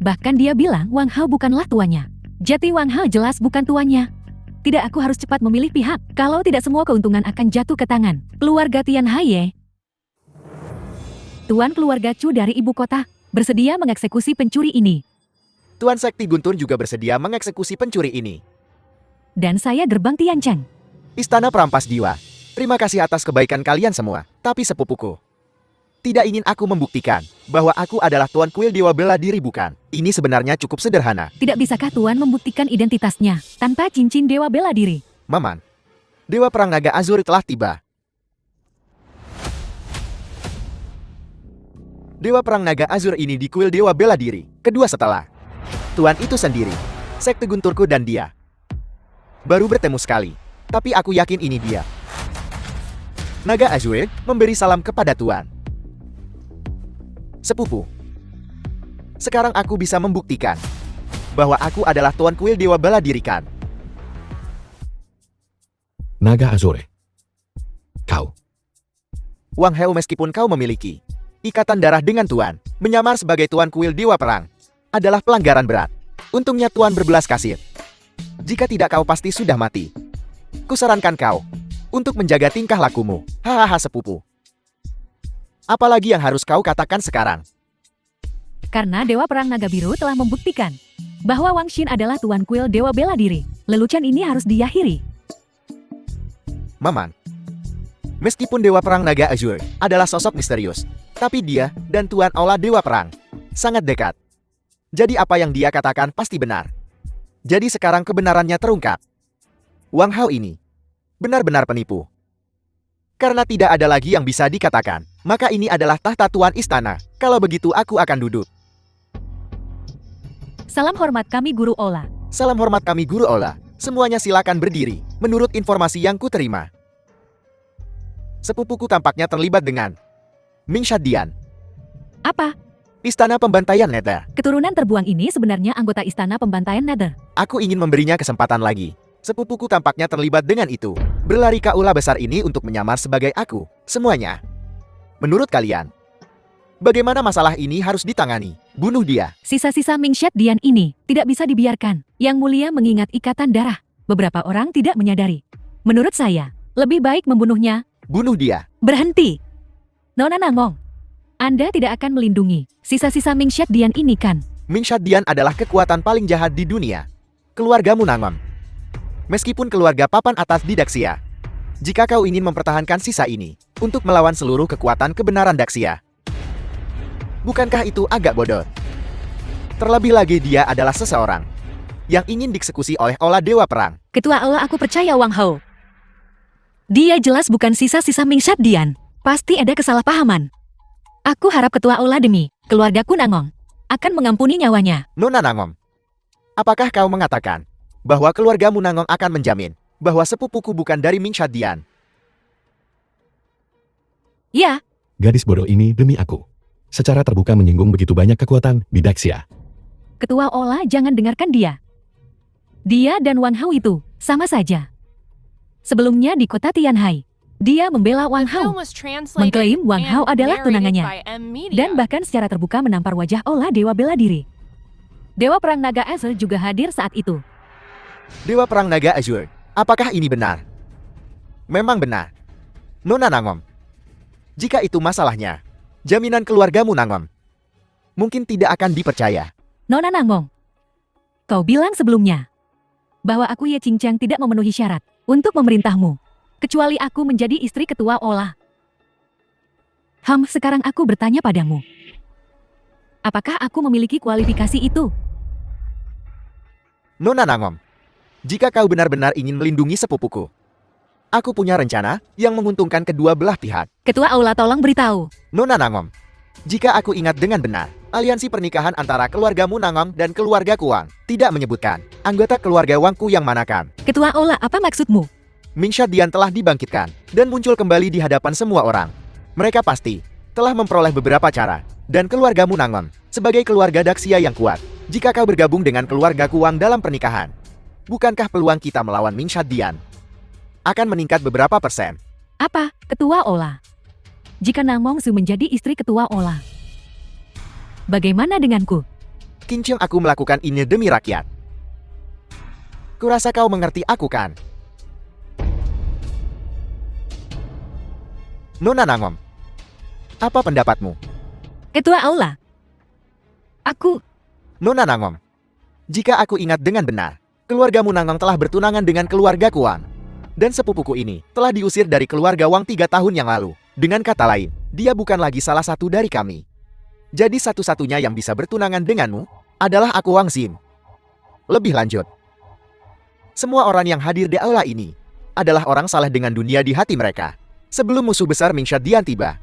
Bahkan dia bilang Wang Hao bukanlah tuannya. Jati Wang Hao jelas bukan tuannya. Tidak, aku harus cepat memilih pihak. Kalau tidak, semua keuntungan akan jatuh ke tangan keluarga Tian Hai Ye. Tuan keluarga Chu dari ibu kota, bersedia mengeksekusi pencuri ini. Tuan Sekti Guntur juga bersedia mengeksekusi pencuri ini. Dan saya gerbang Tiancheng. Istana Perampas Jiwa. Terima kasih atas kebaikan kalian semua. Tapi sepupuku, tidak ingin aku membuktikan bahwa aku adalah Tuan Kuil Dewa Bela Diri bukan. Ini sebenarnya cukup sederhana. Tidak bisakah Tuan membuktikan identitasnya tanpa cincin Dewa Bela Diri? Maman, Dewa Perang Naga Azur telah tiba. Dewa Perang Naga Azur ini di Kuil Dewa Bela Diri. Kedua setelah Tuan itu sendiri, Sekte Gunturku dan dia. Baru bertemu sekali, tapi aku yakin ini dia. Naga Azur memberi salam kepada Tuan. Sepupu, sekarang aku bisa membuktikan bahwa aku adalah Tuan Kuil Dewa Bela Diri kan? Naga Azure. Kau. Wang Heo meskipun kau memiliki ikatan darah dengan Tuan, menyamar sebagai Tuan Kuil Dewa Perang adalah pelanggaran berat. Untungnya Tuan berbelas kasih. Jika tidak kau pasti sudah mati. Kusarankan kau untuk menjaga tingkah lakumu. Hahaha sepupu. Apalagi yang harus kau katakan sekarang? Karena Dewa Perang Naga Biru telah membuktikan bahwa Wang Xin adalah Tuan Kuil Dewa Bela Diri. Lelucon ini harus diakhiri. Maman, meskipun Dewa Perang Naga Azur adalah sosok misterius, tapi dia dan Tuan Aula Dewa Perang sangat dekat. Jadi apa yang dia katakan pasti benar. Jadi sekarang kebenarannya terungkap. Wang Hao ini benar-benar penipu. Karena tidak ada lagi yang bisa dikatakan, maka ini adalah tahta Tuan Istana. Kalau begitu aku akan duduk. Salam hormat kami Guru Ola. Salam hormat kami Guru Ola. Semuanya silakan berdiri, menurut informasi yang kuterima. Sepupuku tampaknya terlibat dengan Ming Shadian, Apa? Istana Pembantaian Nether. Keturunan terbuang ini sebenarnya anggota Istana Pembantaian Nether. Aku ingin memberinya kesempatan lagi. Sepupuku tampaknya terlibat dengan itu. Berlari ke aula besar ini untuk menyamar sebagai aku. Semuanya. Menurut kalian, bagaimana masalah ini harus ditangani? Bunuh dia. Sisa-sisa Ming Shadian ini tidak bisa dibiarkan. Yang mulia mengingat ikatan darah. Beberapa orang tidak menyadari. Menurut saya, lebih baik membunuhnya. Bunuh dia. Berhenti. Nona Nangong, Anda tidak akan melindungi sisa-sisa Ming Shadian ini kan? Ming Shadian adalah kekuatan paling jahat di dunia. Keluargamu Nangom. Meskipun keluarga papan atas di Daxia. Jika kau ingin mempertahankan sisa ini untuk melawan seluruh kekuatan kebenaran Daxia. Bukankah itu agak bodoh? Terlebih lagi dia adalah seseorang yang ingin dieksekusi oleh Ola Dewa Perang. Ketua Allah aku percaya Wang Hao. Dia jelas bukan sisa-sisa Ming Shadian. Pasti ada kesalahpahaman. Aku harap Ketua Allah demi keluargaku Nangong akan mengampuni nyawanya. Nona Nangom, apakah kau mengatakan bahwa keluargamu Nangong akan menjamin bahwa sepupuku bukan dari Ming Shadian? Ya, Gadis bodoh ini demi aku. Secara terbuka menyinggung begitu banyak kekuatan di Daxia. Ketua Allah jangan dengarkan dia. Dia dan Wang Hao itu sama saja. Sebelumnya di kota Tianhai, dia membela Wang The film Hao, was translated mengklaim Wang Hao and adalah narrated tunangannya, by M Media. dan bahkan secara terbuka menampar wajah Ola Dewa Bela Diri. Dewa Perang Naga Azur juga hadir saat itu. Dewa Perang Naga Azur, apakah ini benar? Memang benar. Nona Nangom, jika itu masalahnya, jaminan keluargamu Nangom mungkin tidak akan dipercaya. Nona Nangong, kau bilang sebelumnya bahwa aku Ye Qingqiang tidak memenuhi syarat untuk memerintahmu, kecuali aku menjadi istri ketua Ola. Sekarang aku bertanya padamu. Apakah aku memiliki kualifikasi itu? Nona Nangom, jika kau benar-benar ingin melindungi sepupuku, aku punya rencana yang menguntungkan kedua belah pihak. Ketua Aula tolong beritahu. Nona Nangom, jika aku ingat dengan benar, aliansi pernikahan antara keluargamu Nangom dan keluarga Kuang tidak menyebutkan anggota keluarga Wangku yang manakan. Ketua Aula, apa maksudmu? Ming Shadian telah dibangkitkan dan muncul kembali di hadapan semua orang. Mereka pasti telah memperoleh beberapa cara. Dan keluargamu Nangom sebagai keluarga Daxia yang kuat. Jika kau bergabung dengan keluarga Kuang dalam pernikahan, bukankah peluang kita melawan Ming Shadian akan meningkat beberapa persen? Apa, Ketua Ola? Jika Namong Su menjadi istri Ketua Ola, bagaimana denganku? Kinceng aku melakukan ini demi rakyat. Kurasa kau mengerti aku kan? Nona Nangom, apa pendapatmu? Ketua Aula, Aku, Nona Nangong, jika aku ingat dengan benar, keluargamu Nangong telah bertunangan dengan keluarga Wang. Dan sepupuku ini telah diusir dari keluarga Wang 3 tahun yang lalu. Dengan kata lain, dia bukan lagi salah satu dari kami. Jadi satu-satunya yang bisa bertunangan denganmu adalah aku Wang Xin. Lebih lanjut, semua orang yang hadir di aula ini adalah orang saleh dengan dunia di hati mereka. Sebelum musuh besar Ming Shadian tiba,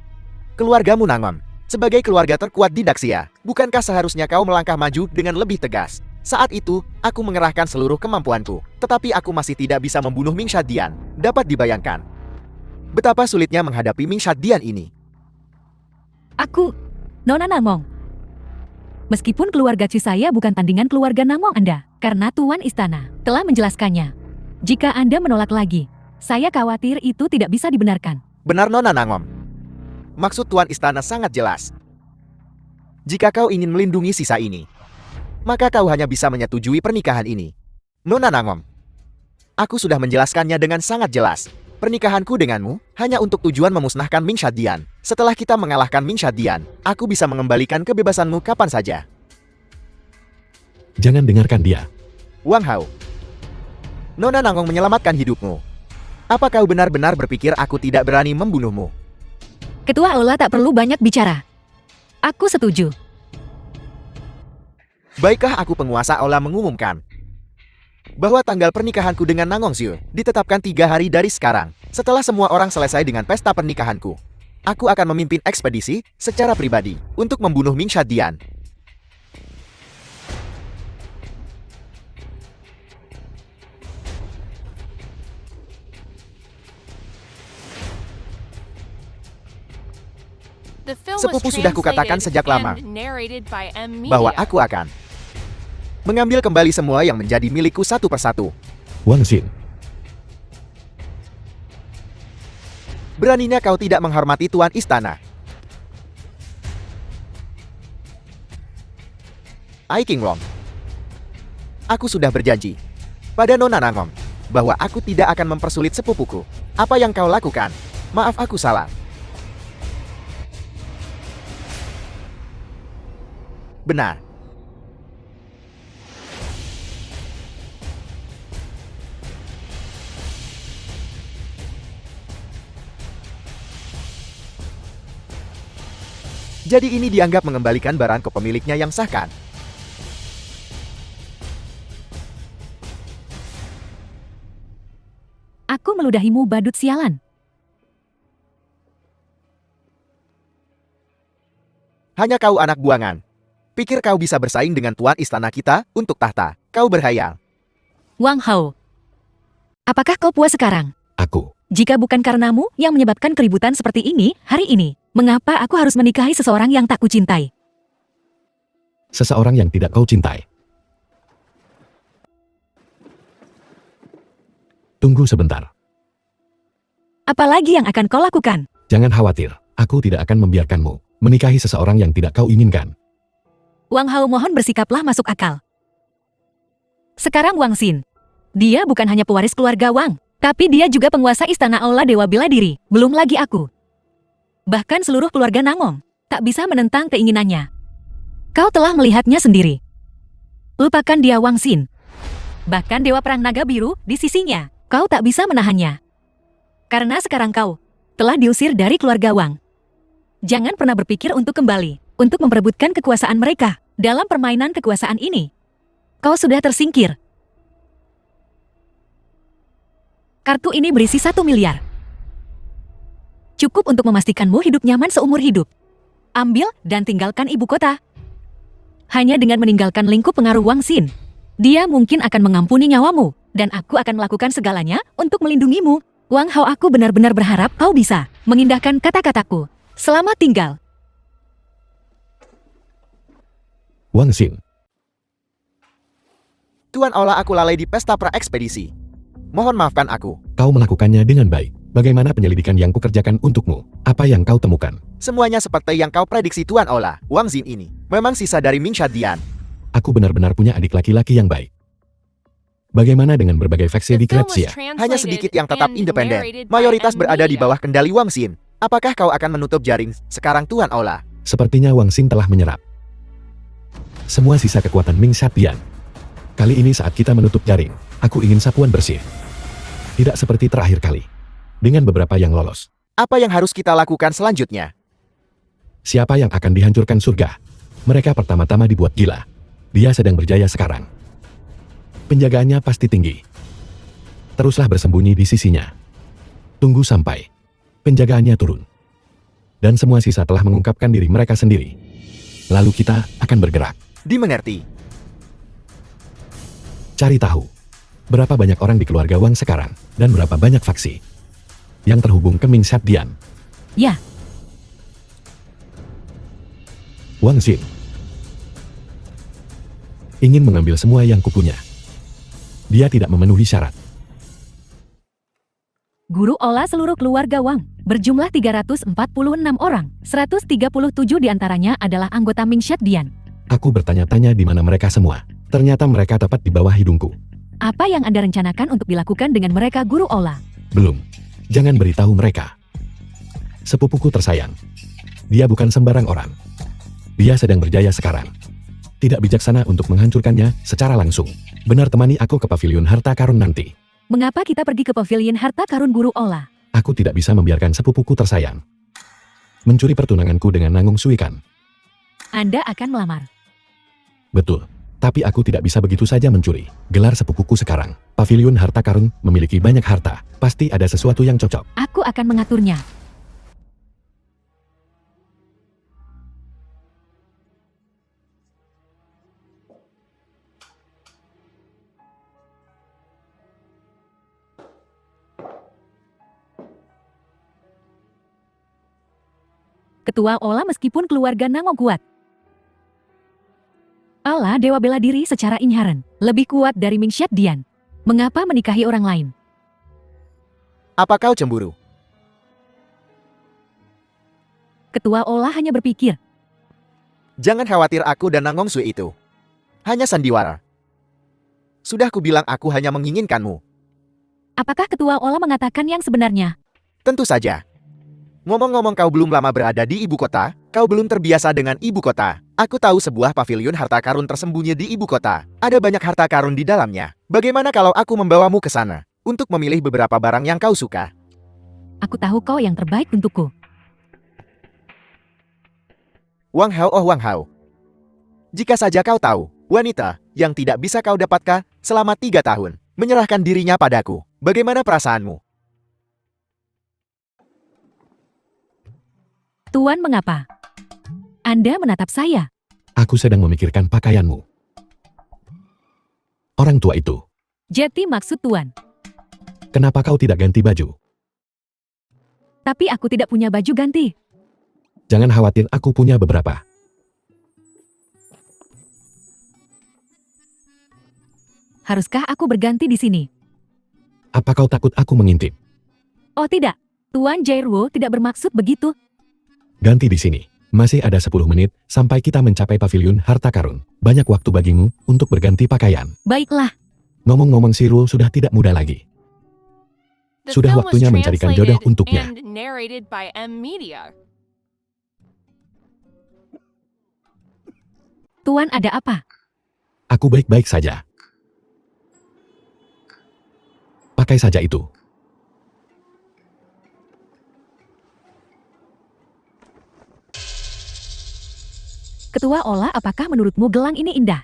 keluargamu Nangong, sebagai keluarga terkuat di Daxia, bukankah seharusnya kau melangkah maju dengan lebih tegas? Saat itu, aku mengerahkan seluruh kemampuanku, tetapi aku masih tidak bisa membunuh Ming Shadian. Dapat dibayangkan betapa sulitnya menghadapi Ming Shadian ini. aku, Nona Namong. Meskipun keluarga Chu saya bukan tandingan keluarga Namong Anda, karena Tuan Istana telah menjelaskannya. Jika Anda menolak lagi, saya khawatir itu tidak bisa dibenarkan. Benar Nona Nangom. Maksud Tuan Istana sangat jelas. Jika kau ingin melindungi sisa ini, maka kau hanya bisa menyetujui pernikahan ini. Nona Nangom, aku sudah menjelaskannya dengan sangat jelas. Pernikahanku denganmu hanya untuk tujuan memusnahkan Ming Shadian. Setelah kita mengalahkan Ming Shadian, aku bisa mengembalikan kebebasanmu kapan saja. Jangan dengarkan dia. Wang Hao, Nona Nangong menyelamatkan hidupmu. Apa kau benar-benar berpikir aku tidak berani membunuhmu? Ketua Aula tak perlu banyak bicara. Aku setuju. Baiklah, aku penguasa Aula mengumumkan bahwa tanggal pernikahanku dengan Nangong Xiu ditetapkan 3 hari dari sekarang. Setelah semua orang selesai dengan pesta pernikahanku, aku akan memimpin ekspedisi secara pribadi untuk membunuh Ming Shadian. The film was Sepupu sudah kukatakan translated sejak lama and narrated by M. bahwa Media. aku akan mengambil kembali semua yang menjadi milikku satu persatu. Wang Xin, Beraninya kau tidak menghormati Tuan Istana. Ai King Long, aku sudah berjanji pada Nona Nangong bahwa aku tidak akan mempersulit sepupuku. Apa yang kau lakukan? Maaf, aku salah. Benar. Jadi ini dianggap mengembalikan barang ke pemiliknya yang sah kan? Aku meludahimu badut sialan. Hanya kau anak buangan. Pikir kau bisa bersaing dengan tuan istana kita untuk tahta? Kau berhayal. Wang Hao. Apakah kau puas sekarang? aku. Jika bukan karenamu yang menyebabkan keributan seperti ini hari ini, mengapa aku harus menikahi seseorang yang tak kucintai? Seseorang yang tidak kau cintai. Tunggu sebentar. Apalagi yang akan kau lakukan? Jangan khawatir, aku tidak akan membiarkanmu menikahi seseorang yang tidak kau inginkan. Wang Hao, mohon bersikaplah masuk akal. Sekarang Wang Xin. Dia bukan hanya pewaris keluarga Wang, tapi dia juga penguasa istana Aula Dewa Bela Diri. Belum lagi aku. Bahkan seluruh keluarga Nangong tak bisa menentang keinginannya. Kau telah melihatnya sendiri. Lupakan dia Wang Xin. Bahkan Dewa Perang Naga Biru di sisinya, kau tak bisa menahannya. Karena sekarang kau telah diusir dari keluarga Wang. Jangan pernah berpikir untuk kembali, untuk memperebutkan kekuasaan mereka. Dalam permainan kekuasaan ini, kau sudah tersingkir. Kartu ini berisi 1 miliar. Cukup untuk memastikanmu hidup nyaman seumur hidup. Ambil dan tinggalkan ibu kota. Hanya dengan meninggalkan lingkup pengaruh Wang Xin, dia mungkin akan mengampuni nyawamu, dan aku akan melakukan segalanya untuk melindungimu. Wang Hao, aku benar-benar berharap kau bisa mengindahkan kata-kataku. Selamat tinggal. Wang Xin, Tuan Aula, aku lalai di pesta pra-ekspedisi. Mohon maafkan aku. kau melakukannya dengan baik. Bagaimana penyelidikan yang kukerjakan untukmu? Apa yang kau temukan? Semuanya seperti yang kau prediksi Tuan Aula. Wang Xin ini memang sisa dari Ming Shadian. Aku benar-benar punya adik laki-laki yang baik. Bagaimana dengan berbagai faksi The di film was Kretsia? Hanya sedikit yang tetap and independen. narrated by Mayoritas M. berada di Media. bawah kendali Wang Xin. Apakah kau akan menutup jaring sekarang Tuan Aula? Sepertinya Wang Xin telah menyerap. semua sisa kekuatan Ming Shadian. Kali ini saat kita menutup jaring, aku ingin sapuan bersih. Tidak seperti terakhir kali. Dengan beberapa yang lolos. Apa yang harus kita lakukan selanjutnya? Siapa yang akan dihancurkan surga? Mereka pertama-tama dibuat gila. Dia sedang berjaya sekarang. Penjagaannya pasti tinggi. Teruslah bersembunyi di sisinya. Tunggu sampai penjagaannya turun. Dan semua sisa telah mengungkapkan diri mereka sendiri. Lalu kita akan bergerak. Dimengerti. Cari tahu. Berapa banyak orang di keluarga Wang sekarang. Dan berapa banyak faksi yang terhubung ke Ming Shadian. Ya, Wang Xin ingin mengambil semua yang kupunya. Dia tidak memenuhi syarat. guru olah seluruh keluarga Wang berjumlah 346 orang. 137 diantaranya adalah anggota Ming Shadian. Aku bertanya-tanya di mana mereka semua. Ternyata mereka tepat di bawah hidungku. Apa yang Anda rencanakan untuk dilakukan dengan mereka, guru olah? Belum. Jangan beritahu mereka. Sepupuku tersayang. Dia bukan sembarang orang. Dia sedang berjaya sekarang. Tidak bijaksana untuk menghancurkannya secara langsung. Benar, temani aku ke pavilion harta karun nanti. Mengapa kita pergi ke pavilion harta karun, guru olah? Aku tidak bisa membiarkan sepupuku tersayang mencuri pertunanganku dengan Nangung Suikan. Anda akan melamar. Betul. Tapi aku tidak bisa begitu saja mencuri gelar sepupuku sekarang. Pavilion harta karun memiliki banyak harta. Pasti ada sesuatu yang cocok. Aku akan mengaturnya. Ketua olah meskipun keluarga Nangong kuat. Allah dewa bela diri secara inherent, lebih kuat dari Ming Shadian. Mengapa menikahi orang lain? Apa kau cemburu? Ketua olah hanya berpikir, Jangan khawatir, aku dan Nangong Sui itu hanya sandiwara. Sudah kubilang aku hanya menginginkanmu. apakah ketua olah mengatakan yang sebenarnya? Tentu saja. Ngomong-ngomong, kau belum lama berada di ibu kota, kau belum terbiasa dengan ibu kota. Aku tahu sebuah pavilion harta karun tersembunyi di ibu kota. Ada banyak harta karun di dalamnya. Bagaimana kalau aku membawamu ke sana untuk memilih beberapa barang yang kau suka? Aku tahu kau yang terbaik untukku. Wang Hao, oh Wang Hao. Jika saja kau tahu, wanita yang tidak bisa kau dapatkan selama 3 tahun, menyerahkan dirinya padaku. Bagaimana perasaanmu? Tuan, mengapa? Anda menatap saya. Aku sedang memikirkan pakaianmu. Orang tua itu. Jeti maksud Tuan. Kenapa kau tidak ganti baju? Tapi aku tidak punya baju ganti. Jangan khawatir, aku punya beberapa. Haruskah aku berganti di sini? Apa kau takut aku mengintip? Oh tidak, Tuan Jairwo tidak bermaksud begitu. Ganti di sini. Masih ada 10 menit sampai kita mencapai pavilion harta karun. Banyak waktu bagimu untuk berganti pakaian. Baiklah, Ngomong-ngomong, Siru sudah tidak muda lagi. The Sudah film was waktunya mencarikan jodoh translated untuknya. and narrated by M Media. Tuan ada apa? Aku baik-baik saja. Pakai saja itu. Ketua olah, apakah menurutmu gelang ini indah?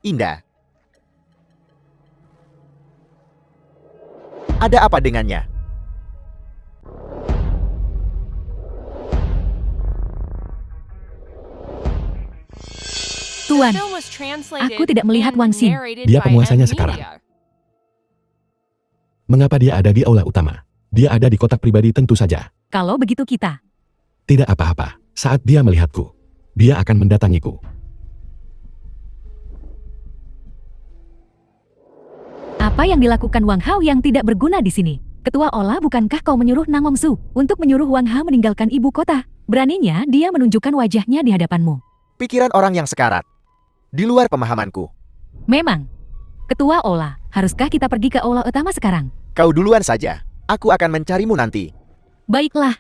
Indah. Ada apa dengannya? Tuan, Film was translated aku tidak melihat and Wang Xin. narrated Dia by penguasanya M sekarang. Media. Mengapa dia ada di aula utama? Dia ada di kotak pribadi tentu saja. Kalau begitu kita. Tidak apa-apa. Saat dia melihatku, dia akan mendatangiku. Apa yang dilakukan Wang Hao yang tidak berguna di sini? Ketua olah, bukankah kau menyuruh Nang Mongsu untuk menyuruh Wang Hao meninggalkan ibu kota? Beraninya dia menunjukkan wajahnya di hadapanmu. Pikiran orang yang sekarat. Di luar pemahamanku. Memang. Ketua olah, haruskah kita pergi ke aula utama sekarang? Kau duluan saja. Aku akan mencarimu nanti. Baiklah.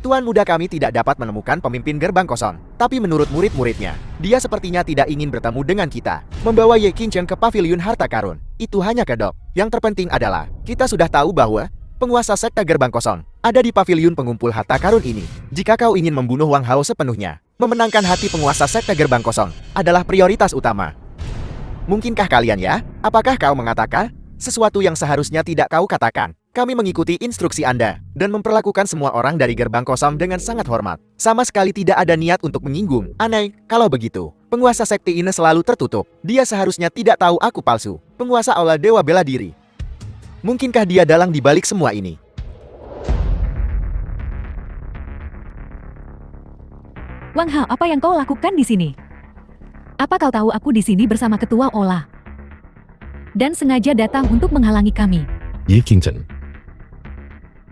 Tuan muda kami tidak dapat menemukan pemimpin gerbang kosong. Tapi menurut murid-muridnya, dia sepertinya tidak ingin bertemu dengan kita. Membawa Ye Qingchen ke paviliun harta karun, itu hanya kedok. Yang terpenting adalah, kita sudah tahu bahwa penguasa sekte gerbang kosong ada di paviliun pengumpul harta karun ini. Jika kau ingin membunuh Wang Hao sepenuhnya, memenangkan hati penguasa sekte gerbang kosong adalah prioritas utama. Mungkinkah kalian ya? Apakah kau mengatakan sesuatu yang seharusnya tidak kau katakan? Kami mengikuti instruksi Anda dan memperlakukan semua orang dari gerbang kosong dengan sangat hormat. Sama sekali tidak ada niat untuk menyinggung. Aneh, kalau begitu, penguasa sekte ini selalu tertutup. Dia seharusnya tidak tahu aku palsu. Penguasa Aula Dewa Bela Diri. Mungkinkah dia dalang di balik semua ini? Wang Hao, apa yang kau lakukan di sini? Apa kau tahu aku di sini bersama Ketua Ola? Dan sengaja datang untuk menghalangi kami. Ye Qingchen,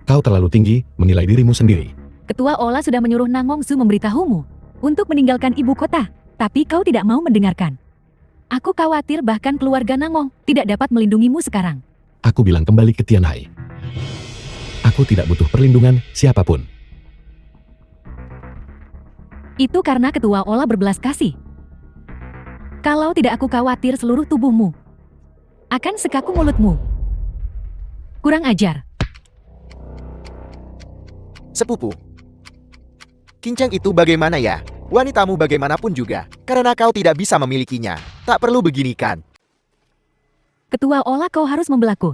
kau terlalu tinggi menilai dirimu sendiri. Ketua Ola sudah menyuruh Nangongsu memberitahumu untuk meninggalkan ibu kota, tapi kau tidak mau mendengarkan. Aku khawatir bahkan keluarga Nangong tidak dapat melindungimu sekarang. Aku bilang kembali ke Tianhai. Aku tidak butuh perlindungan siapapun. Itu karena Ketua Ola berbelas kasih. Kalau tidak, aku khawatir seluruh tubuhmu akan sekaku mulutmu. Kurang ajar. Sepupu. Qingchen itu bagaimana ya? Wanitamu bagaimanapun juga, karena kau tidak bisa memilikinya. Tak perlu begini kan? Ketua Ola, kau harus membelaku.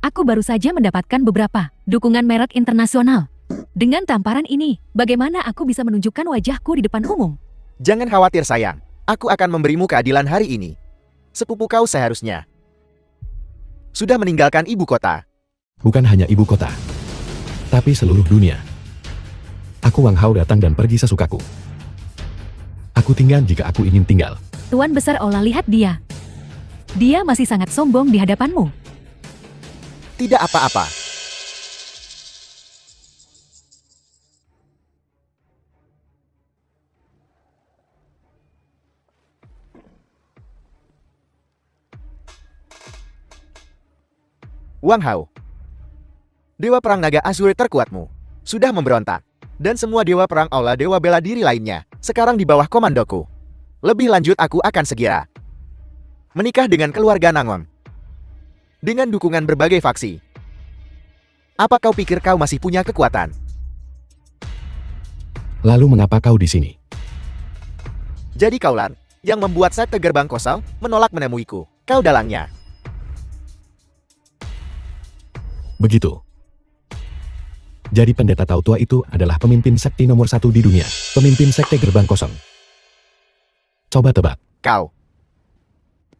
Aku baru saja mendapatkan beberapa dukungan merek internasional. Dengan tamparan ini, bagaimana aku bisa menunjukkan wajahku di depan umum? Jangan khawatir sayang, aku akan memberimu keadilan hari ini. Sepupu kau seharusnya sudah meninggalkan ibu kota. Bukan hanya ibu kota, tapi seluruh dunia. Aku Wang Hao datang dan pergi sesukaku. Aku tinggal jika aku ingin tinggal. Tuan Besar Ola, lihat dia. Dia masih sangat sombong di hadapanmu. Tidak apa-apa. Wang Hao, Dewa Perang Naga Azur terkuatmu, sudah memberontak. Dan semua Dewa Perang Aula Dewa Bela Diri lainnya sekarang di bawah komandoku. Lebih lanjut, aku akan segera menikah dengan keluarga Nangon dengan dukungan berbagai faksi. Apa kau pikir kau masih punya kekuatan? Lalu mengapa kau di sini? Jadi kaulah yang membuat sekte gerbang kosong menolak menemuiku. Kau dalangnya. Begitu. Jadi pendeta Tao Tua itu adalah pemimpin sekte nomor 1 di dunia. Pemimpin sekte gerbang kosong. Coba tebak. Kau.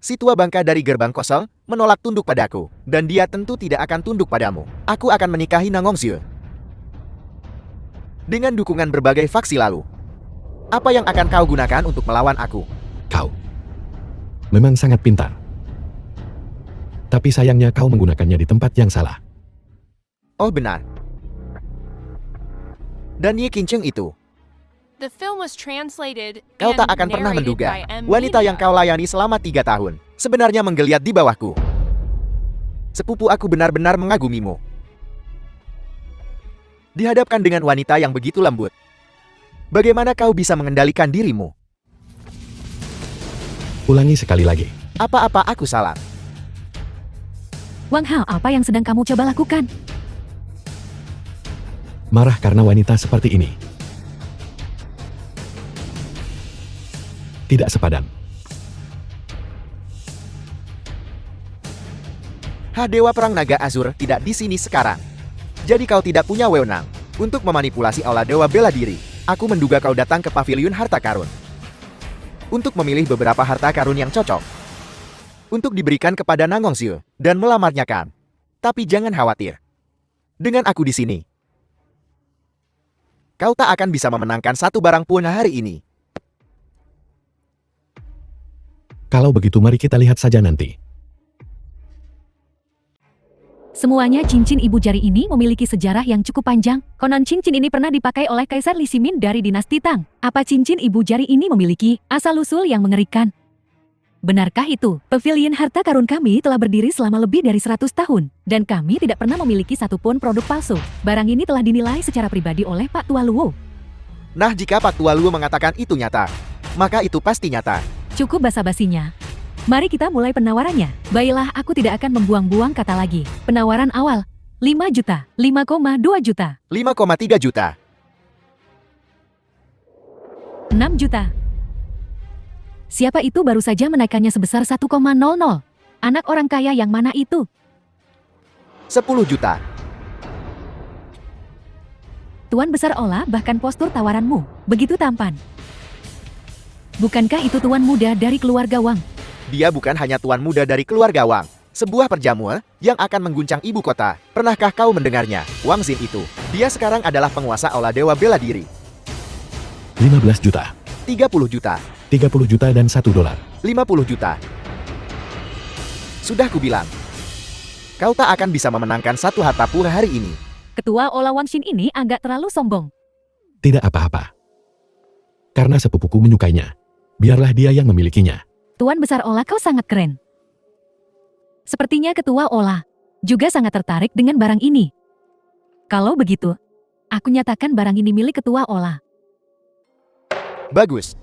Si tua bangka dari gerbang kosong menolak tunduk padaku. Dan dia tentu tidak akan tunduk padamu. Aku akan menikahi Nangongsu dengan dukungan berbagai faksi lalu. Apa yang akan kau gunakan untuk melawan aku? Kau memang sangat pintar. Tapi sayangnya kau menggunakannya di tempat yang salah. Oh benar. Dan Ye Qingchen itu, The film was translated kau and tak akan pernah narrated menduga by M. wanita yang Media. kau layani selama 3 tahun sebenarnya menggeliat di bawahku. Sepupu, aku benar-benar mengagumimu. Dihadapkan dengan wanita yang begitu lembut, bagaimana kau bisa mengendalikan dirimu? Ulangi sekali lagi. Apa-apa aku salah? Wang Hao, apa yang sedang kamu coba lakukan? Marah karena wanita seperti ini. Tidak sepadan. Dewa Perang Naga Azur tidak di sini sekarang. Jadi kau tidak punya wewenang untuk memanipulasi Aula Dewa Bela Diri. Aku menduga kau datang ke paviliun harta karun untuk memilih beberapa harta karun yang cocok untuk diberikan kepada Nangongsu dan melamarnya kan? Tapi jangan khawatir. Dengan aku di sini, kau tak akan bisa memenangkan satu barang pun hari ini. Kalau begitu mari kita lihat saja nanti. Semuanya cincin ibu jari ini memiliki sejarah yang cukup panjang. Konon cincin ini pernah dipakai oleh Kaisar Li Ximin dari dinasti Tang. Apa cincin ibu jari ini memiliki asal-usul yang mengerikan? Benarkah itu? Pavilion harta karun kami telah berdiri selama lebih dari 100 tahun, dan kami tidak pernah memiliki satupun produk palsu. Barang ini telah dinilai secara pribadi oleh Pak Tua Luo. Nah, jika Pak Tua Luo mengatakan itu nyata, maka itu pasti nyata. Cukup basa-basinya. Mari kita mulai penawarannya. Baiklah, aku tidak akan membuang-buang kata lagi. Penawaran awal, 5 juta, 5,2 juta, 5,3 juta. 6 juta. Siapa itu baru saja menaikkannya sebesar 1,00? Anak orang kaya yang mana itu? 10 juta. Tuan Besar Ola, bahkan postur tawaranmu begitu tampan. Bukankah itu tuan muda dari keluarga Wang? Dia bukan hanya tuan muda dari keluarga Wang. Sebuah perjamuan yang akan mengguncang ibu kota. Pernahkah kau mendengarnya? Wang Xin itu. Dia sekarang adalah penguasa Ola Dewa Bela Diri. 15 juta, 30 juta. 30 juta dan $1. 50 juta. Sudah kubilang. Kau tak akan bisa memenangkan satu harta pura hari ini. Ketua Ola Wang Xin ini agak terlalu sombong. Tidak apa-apa. Karena sepupuku menyukainya. Biarlah dia yang memilikinya. Tuan Besar Ola, kau sangat keren. Sepertinya Ketua Ola juga sangat tertarik dengan barang ini. Kalau begitu, aku nyatakan barang ini milik Ketua Ola. Bagus.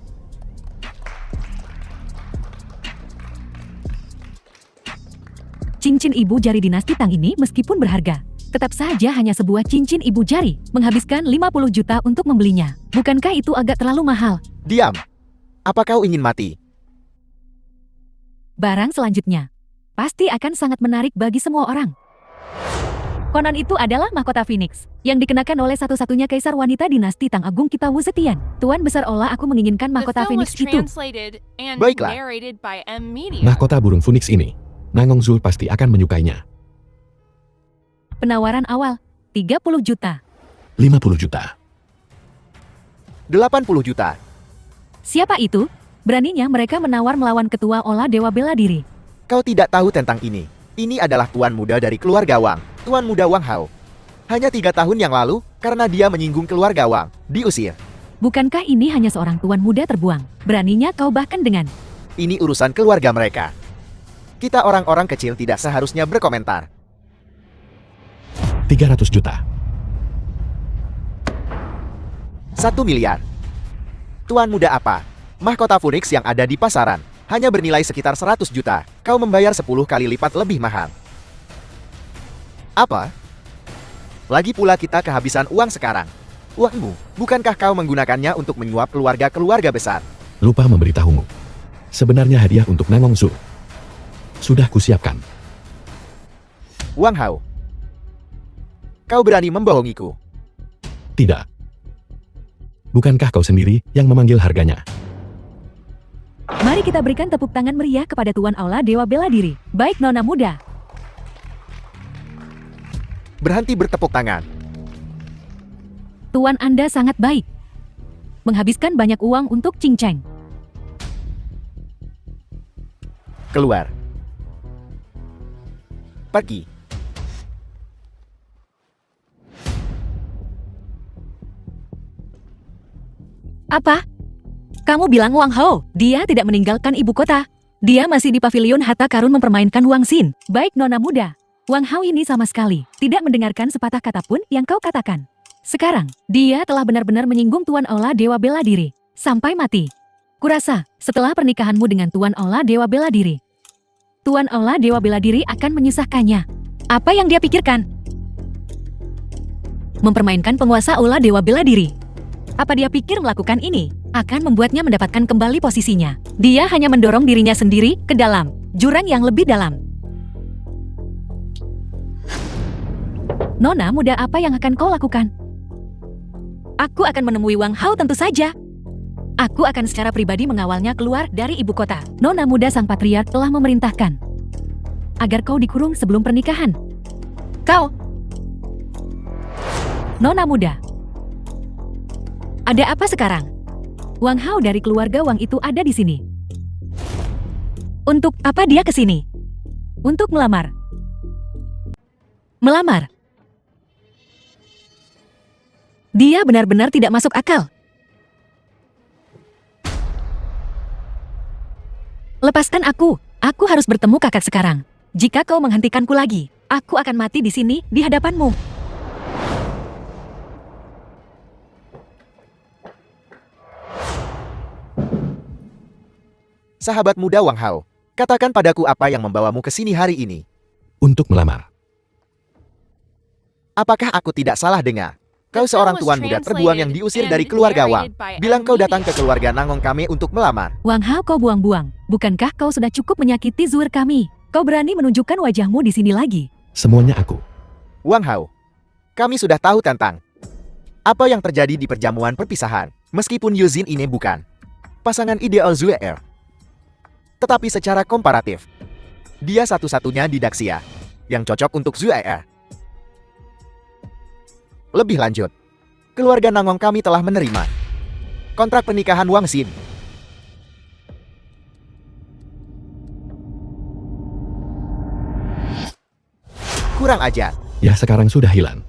Cincin ibu jari dinasti Tang ini meskipun berharga, tetap saja hanya sebuah cincin ibu jari. Menghabiskan 50 juta untuk membelinya. Bukankah itu agak terlalu mahal? Diam. Apa kau ingin mati? Barang selanjutnya pasti akan sangat menarik bagi semua orang. Konon itu adalah mahkota Phoenix yang dikenakan oleh satu-satunya kaisar wanita dinasti Tang Agung kita Wu Zetian. Tuan Besar Ola, aku menginginkan The mahkota film Phoenix was itu. translated and Baiklah. narrated by M Media. Mahkota burung Phoenix ini, Nangong Zul pasti akan menyukainya. Penawaran awal, 30 juta. 50 juta, 80 juta. Siapa itu? Beraninya mereka menawar melawan Ketua Ola Dewa Bela Diri. Kau tidak tahu tentang ini. Ini adalah tuan muda dari keluarga Wang. Tuan muda Wang Hao. Hanya 3 tahun yang lalu, karena dia menyinggung keluarga Wang, diusir. Bukankah ini hanya seorang tuan muda terbuang? Beraninya kau bahkan dengan... Ini urusan keluarga mereka. Kita orang-orang kecil tidak seharusnya berkomentar. 300 juta, 1 miliar. Tuan muda apa? Mahkota Phoenix yang ada di pasaran hanya bernilai sekitar 100 juta. Kau membayar 10 kali lipat lebih mahal. Apa? Lagi pula kita kehabisan uang sekarang. Uangmu, bukankah kau menggunakannya untuk menyuap keluarga-keluarga besar? lupa memberitahumu. Sebenarnya hadiah untuk Nangong Zul sudah kusiapkan. Wang Hao, kau berani membohongiku? Tidak. Bukankah kau sendiri yang memanggil harganya? Mari kita berikan tepuk tangan meriah kepada Tuan Aula Dewa Bela Diri. Baik Nona Muda. Berhenti bertepuk tangan. Tuan Anda sangat baik. Menghabiskan banyak uang untuk cincang. Keluar. Pergi. Apa? Kamu bilang Wang Hao, dia tidak meninggalkan ibu kota. Dia masih di pavilion harta karun mempermainkan Wang Xin. Baik Nona Muda. Wang Hao ini sama sekali tidak mendengarkan sepatah kata pun yang kau katakan. Sekarang, dia telah benar-benar menyinggung Tuan Aula Dewa Bela Diri. Sampai mati. Kurasa, setelah pernikahanmu dengan Tuan Aula Dewa Bela Diri, Tuan Aula Dewa Bela Diri akan menyusahkannya. Apa yang dia pikirkan? Mempermainkan penguasa Aula Dewa Bela Diri. Apa dia pikir melakukan ini akan membuatnya mendapatkan kembali posisinya? Dia hanya mendorong dirinya sendiri ke dalam jurang yang lebih dalam. Nona Muda, apa yang akan kau lakukan? Aku akan menemui Wang Hao tentu saja. Aku akan secara pribadi mengawalnya keluar dari ibu kota. Nona Muda sang patriark telah memerintahkan agar kau dikurung sebelum pernikahan. Kau, Nona Muda, ada apa sekarang? Wang Hao dari keluarga Wang itu ada di sini. Untuk apa dia ke sini? Untuk melamar. Melamar. Dia benar-benar tidak masuk akal. Lepaskan aku. Aku harus bertemu kakak sekarang. Jika kau menghentikanku lagi, aku akan mati di sini di hadapanmu. Sahabat muda Wang Hao, katakan padaku apa yang membawamu ke sini hari ini. Untuk melamar. Apakah aku tidak salah dengar? Kau seorang tuan muda terbuang yang diusir dari keluarga Wang. Bilang kau datang ke keluarga Nangong kami untuk melamar. Wang Hao, kau buang-buang. Bukankah kau sudah cukup menyakiti zuhur kami? Kau berani menunjukkan wajahmu di sini lagi? Semuanya aku. Wang Hao, kami sudah tahu tentang apa yang terjadi di perjamuan perpisahan. Meskipun Yuzin ini bukan pasangan ideal Zue'er, tetapi secara komparatif, dia satu-satunya di Daxia yang cocok untuk Zue'er. Lebih lanjut, keluarga Nangong kami telah menerima kontrak pernikahan Wang Xin. Kurang ajar. Ya sekarang sudah hilang.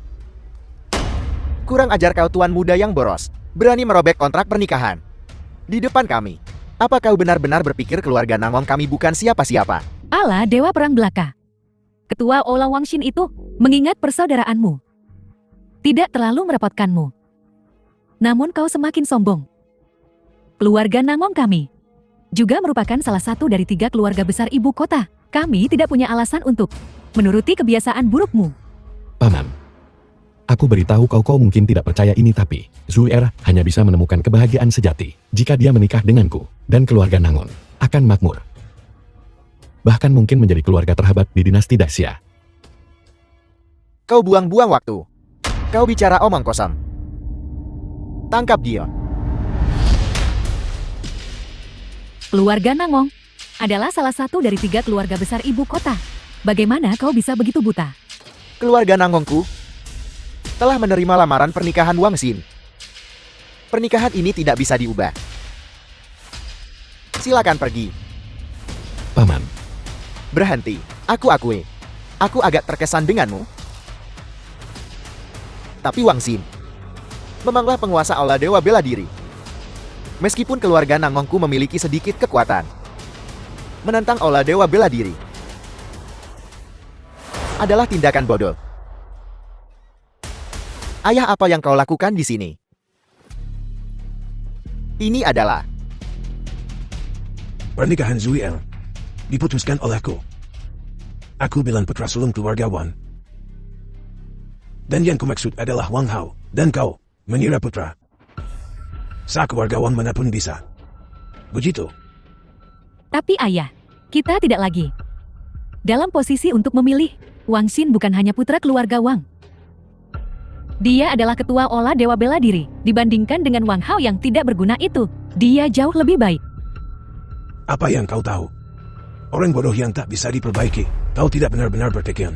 Kurang ajar kau tuan muda yang boros. Berani merobek kontrak pernikahan di depan kami. Apa kau benar-benar berpikir keluarga Nangong kami bukan siapa-siapa? Allah Dewa Perang Belaka. Ketua Ola Wang Xin itu mengingat persaudaraanmu. Tidak terlalu merepotkanmu. Namun kau semakin sombong. Keluarga Nangong kami juga merupakan salah satu dari 3 keluarga besar ibu kota. Kami tidak punya alasan untuk menuruti kebiasaan burukmu. Paman. Aku beritahu kau mungkin tidak percaya ini tapi Zue'er hanya bisa menemukan kebahagiaan sejati jika dia menikah denganku dan keluarga Nangon akan makmur. Bahkan mungkin menjadi keluarga terhebat di dinasti Daxia. Kau buang-buang waktu. Kau bicara omong kosong. Tangkap dia. Keluarga Nangong adalah salah satu dari 3 keluarga besar ibu kota. Bagaimana kau bisa begitu buta? Keluarga Nangongku telah menerima lamaran pernikahan Wang Xin. Pernikahan ini tidak bisa diubah. Silakan pergi. Paman. Berhenti. Aku akui. Aku agak terkesan denganmu. Tapi Wang Xin memanglah penguasa Aula Dewa Bela Diri. Meskipun keluarga Nangongku memiliki sedikit kekuatan, menentang Aula Dewa Bela Diri adalah tindakan bodoh. Ayah, apa yang kau lakukan di sini? Ini adalah Pernikahan Zue'er diputuskan olehku. Aku bilang putra sulung keluarga Wan. Dan yang kumaksud adalah Wang Hao dan kau mengira putra sa keluarga Wan manapun bisa. Begitu. Tapi ayah, kita tidak lagi dalam posisi untuk memilih. Wang Xin bukan hanya putra keluarga Wang. Dia adalah ketua Ola Dewa Bela Diri. Dibandingkan dengan Wang Hao yang tidak berguna itu, dia jauh lebih baik. Apa yang kau tahu? Orang bodoh yang tak bisa diperbaiki. Kau tidak benar-benar berpikir.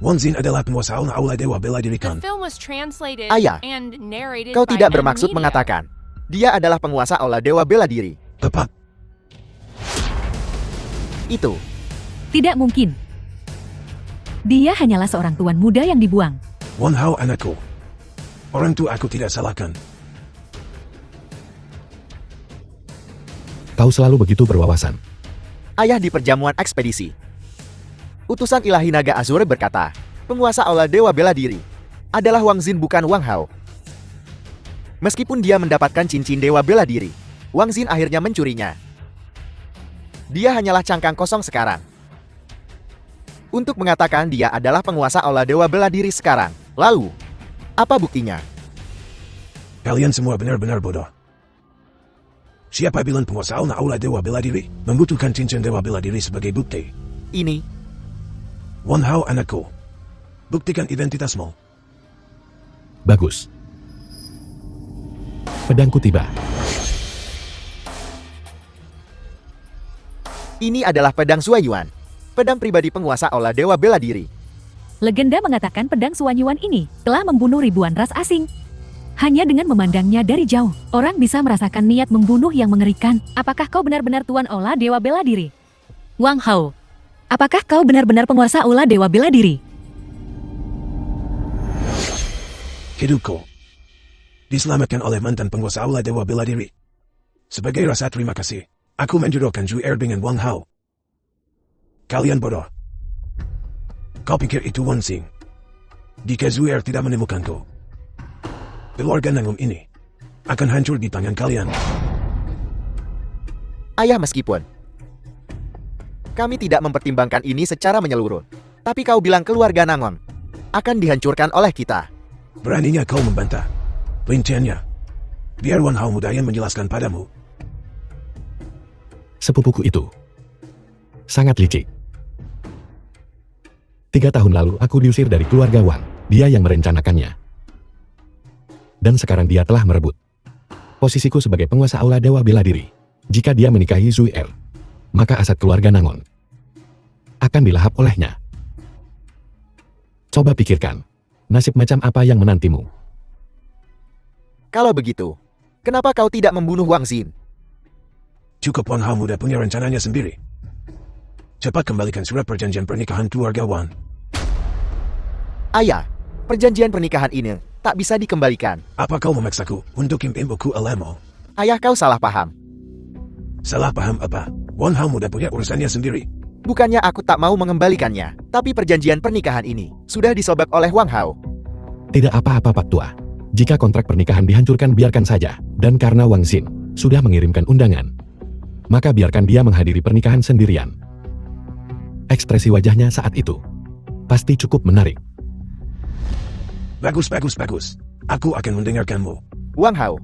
Wang Xin adalah penguasa Aula Dewa Bela Diri The kan? film was translated Ayah, and narrated kau by tidak M bermaksud Media. mengatakan dia adalah penguasa Aula Dewa Bela Diri. Tepat. Itu Tidak mungkin. Dia hanyalah seorang tuan muda yang dibuang. Wang Hao anakku. Orang tua aku tidak salahkan. Kau selalu begitu berwawasan. ayah di perjamuan ekspedisi. Utusan ilahi naga Azur berkata, penguasa Aula Dewa Bela Diri adalah Wang Xin bukan Wang Hao. Meskipun dia mendapatkan cincin Dewa Bela Diri, Wang Xin akhirnya mencurinya. Dia hanyalah cangkang kosong sekarang. Untuk mengatakan dia adalah penguasa Aula Dewa Bela Diri sekarang. Lalu, apa buktinya? Kalian semua benar-benar bodoh. Siapa bilang penguasa Aula Dewa Bela Diri membutuhkan cincin Dewa Bela Diri sebagai bukti? Ini, Wang Hao anakku. Buktikan identitasmu. Bagus. Pedangku tiba. ini adalah pedang Suayuan. Pedang pribadi penguasa Aula Dewa Bela Diri. Legenda mengatakan pedang Suanyuan ini telah membunuh ribuan ras asing. Hanya dengan memandangnya dari jauh, orang bisa merasakan niat membunuh yang mengerikan. Apakah kau benar-benar Tuan Aula Dewa Bela Diri? Wang Hao, apakah kau benar-benar penguasa Aula Dewa Bela Diri? Hidupku diselamatkan oleh mantan penguasa Aula Dewa Bela Diri. Sebagai rasa terima kasih, Aku menjodohkan Zuer dengan Wang Hao. Kalian bodoh. Kau pikir itu Wan Xing? Jika Zuer tidak menemukanku, keluarga Nangong ini akan hancur di tangan kalian. Ayah, meskipun kami tidak mempertimbangkan ini secara menyeluruh, tapi kau bilang keluarga Nangon akan dihancurkan oleh kita. Beraninya kau membantah. Rinciannya, biar Wang Hao muda yang menjelaskan padamu. Sepupuku itu sangat licik. 3 tahun lalu aku diusir dari keluarga Wang. Dia yang merencanakannya. Dan sekarang dia telah merebut posisiku sebagai penguasa aula Dewa Bela Diri. Jika dia menikahi Zuer, maka aset keluarga Nangon akan dilahap olehnya. Coba pikirkan, nasib macam apa yang menantimu. Kalau begitu, kenapa kau tidak membunuh Wang Xin? Cukup, Wang Hao muda punya rencananya sendiri. Cepat kembalikan surat perjanjian pernikahan keluarga Wang. Ayah, perjanjian pernikahan ini tak bisa dikembalikan. Apa kau memaksaku untuk impimuku olehmu? Ayah, kau salah paham. Salah paham apa? Wang Hao muda punya urusannya sendiri. Bukannya aku tak mau mengembalikannya, tapi perjanjian pernikahan ini sudah disobek oleh Wang Hao. Tidak apa-apa Pak Tua. Jika kontrak pernikahan dihancurkan biarkan saja. Dan karena Wang Xin sudah mengirimkan undangan, maka biarkan dia menghadiri pernikahan sendirian. Ekspresi wajahnya saat itu pasti cukup menarik. Bagus, bagus, bagus. Aku akan mendengarkanmu. Wang Hao,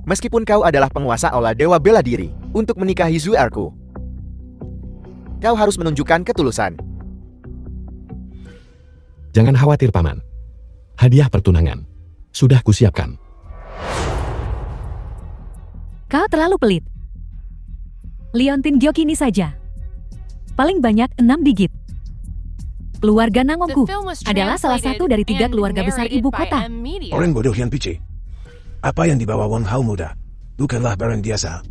meskipun kau adalah penguasa aula Dewa Bela Diri untuk menikahi Zuerku, kau harus menunjukkan ketulusan. Jangan khawatir Paman. Hadiah pertunangan sudah kusiapkan. Kau terlalu pelit. Liontin Gyokini saja. Paling banyak 6 digit. Keluarga The Nangongku film was adalah salah satu dari 3 translated keluarga and besar narrated ibu by kota. M Media. Orang bodoh yang pici. Apa yang dibawa Wang Hao muda bukanlah barang biasa.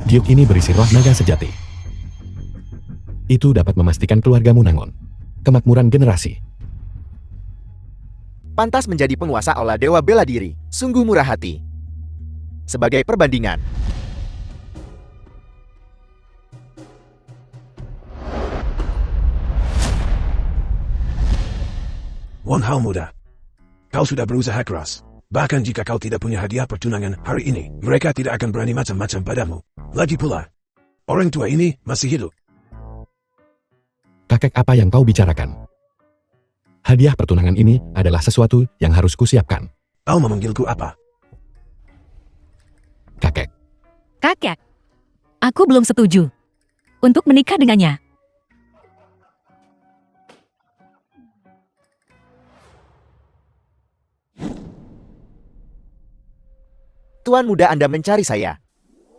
Giok ini berisi roh naga sejati. Itu dapat memastikan keluargamu Nangon kemakmuran generasi. Pantas menjadi penguasa aula Dewa Bela Diri, sungguh murah hati. Sebagai perbandingan, Wang Hao muda, kau sudah berusaha keras. Bahkan jika kau tidak punya hadiah pertunangan hari ini, mereka tidak akan berani macam-macam padamu. Lagi pula, orang tua ini masih hidup. Kakek, apa yang kau bicarakan? Hadiah pertunangan ini adalah sesuatu yang harus kusiapkan. Kau memanggilku apa? Kakek, Kakek, aku belum setuju untuk menikah dengannya. Tuan muda Anda mencari saya.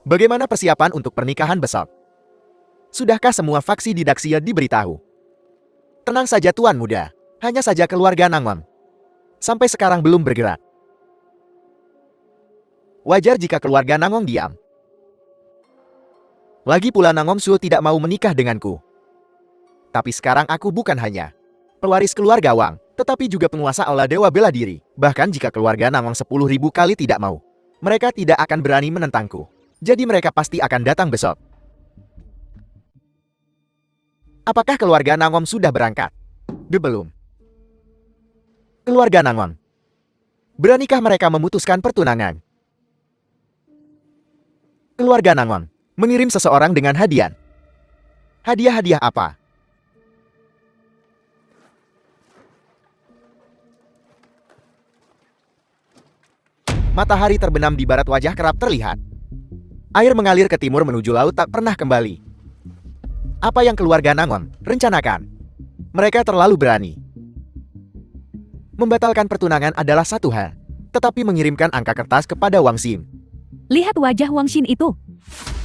Bagaimana persiapan untuk pernikahan besok? Sudahkah semua faksi di Daxia diberitahu? Tenang saja Tuan muda, hanya saja keluarga Nangon sampai sekarang belum bergerak. Wajar jika keluarga Nangong diam. Lagi pula Nangong Su tidak mau menikah denganku. Tapi sekarang aku bukan hanya pewaris keluarga Wang, tetapi juga penguasa aula Dewa Bela Diri. Bahkan jika keluarga Nangong 10.000 kali tidak mau, mereka tidak akan berani menentangku. Jadi mereka pasti akan datang besok. Apakah keluarga Nangong sudah berangkat? Belum. Keluarga Nangong, beranikah mereka memutuskan pertunangan? Keluarga Nangong mengirim seseorang dengan hadiah. Hadiah-hadiah apa? Matahari terbenam di barat, wajah kerap terlihat. Air mengalir ke timur menuju laut tak pernah kembali. Apa yang keluarga Nangong rencanakan? Mereka terlalu berani. Membatalkan pertunangan adalah satu hal, tetapi mengirimkan angka kertas kepada Wang Xin. Lihat wajah Wang Xin itu.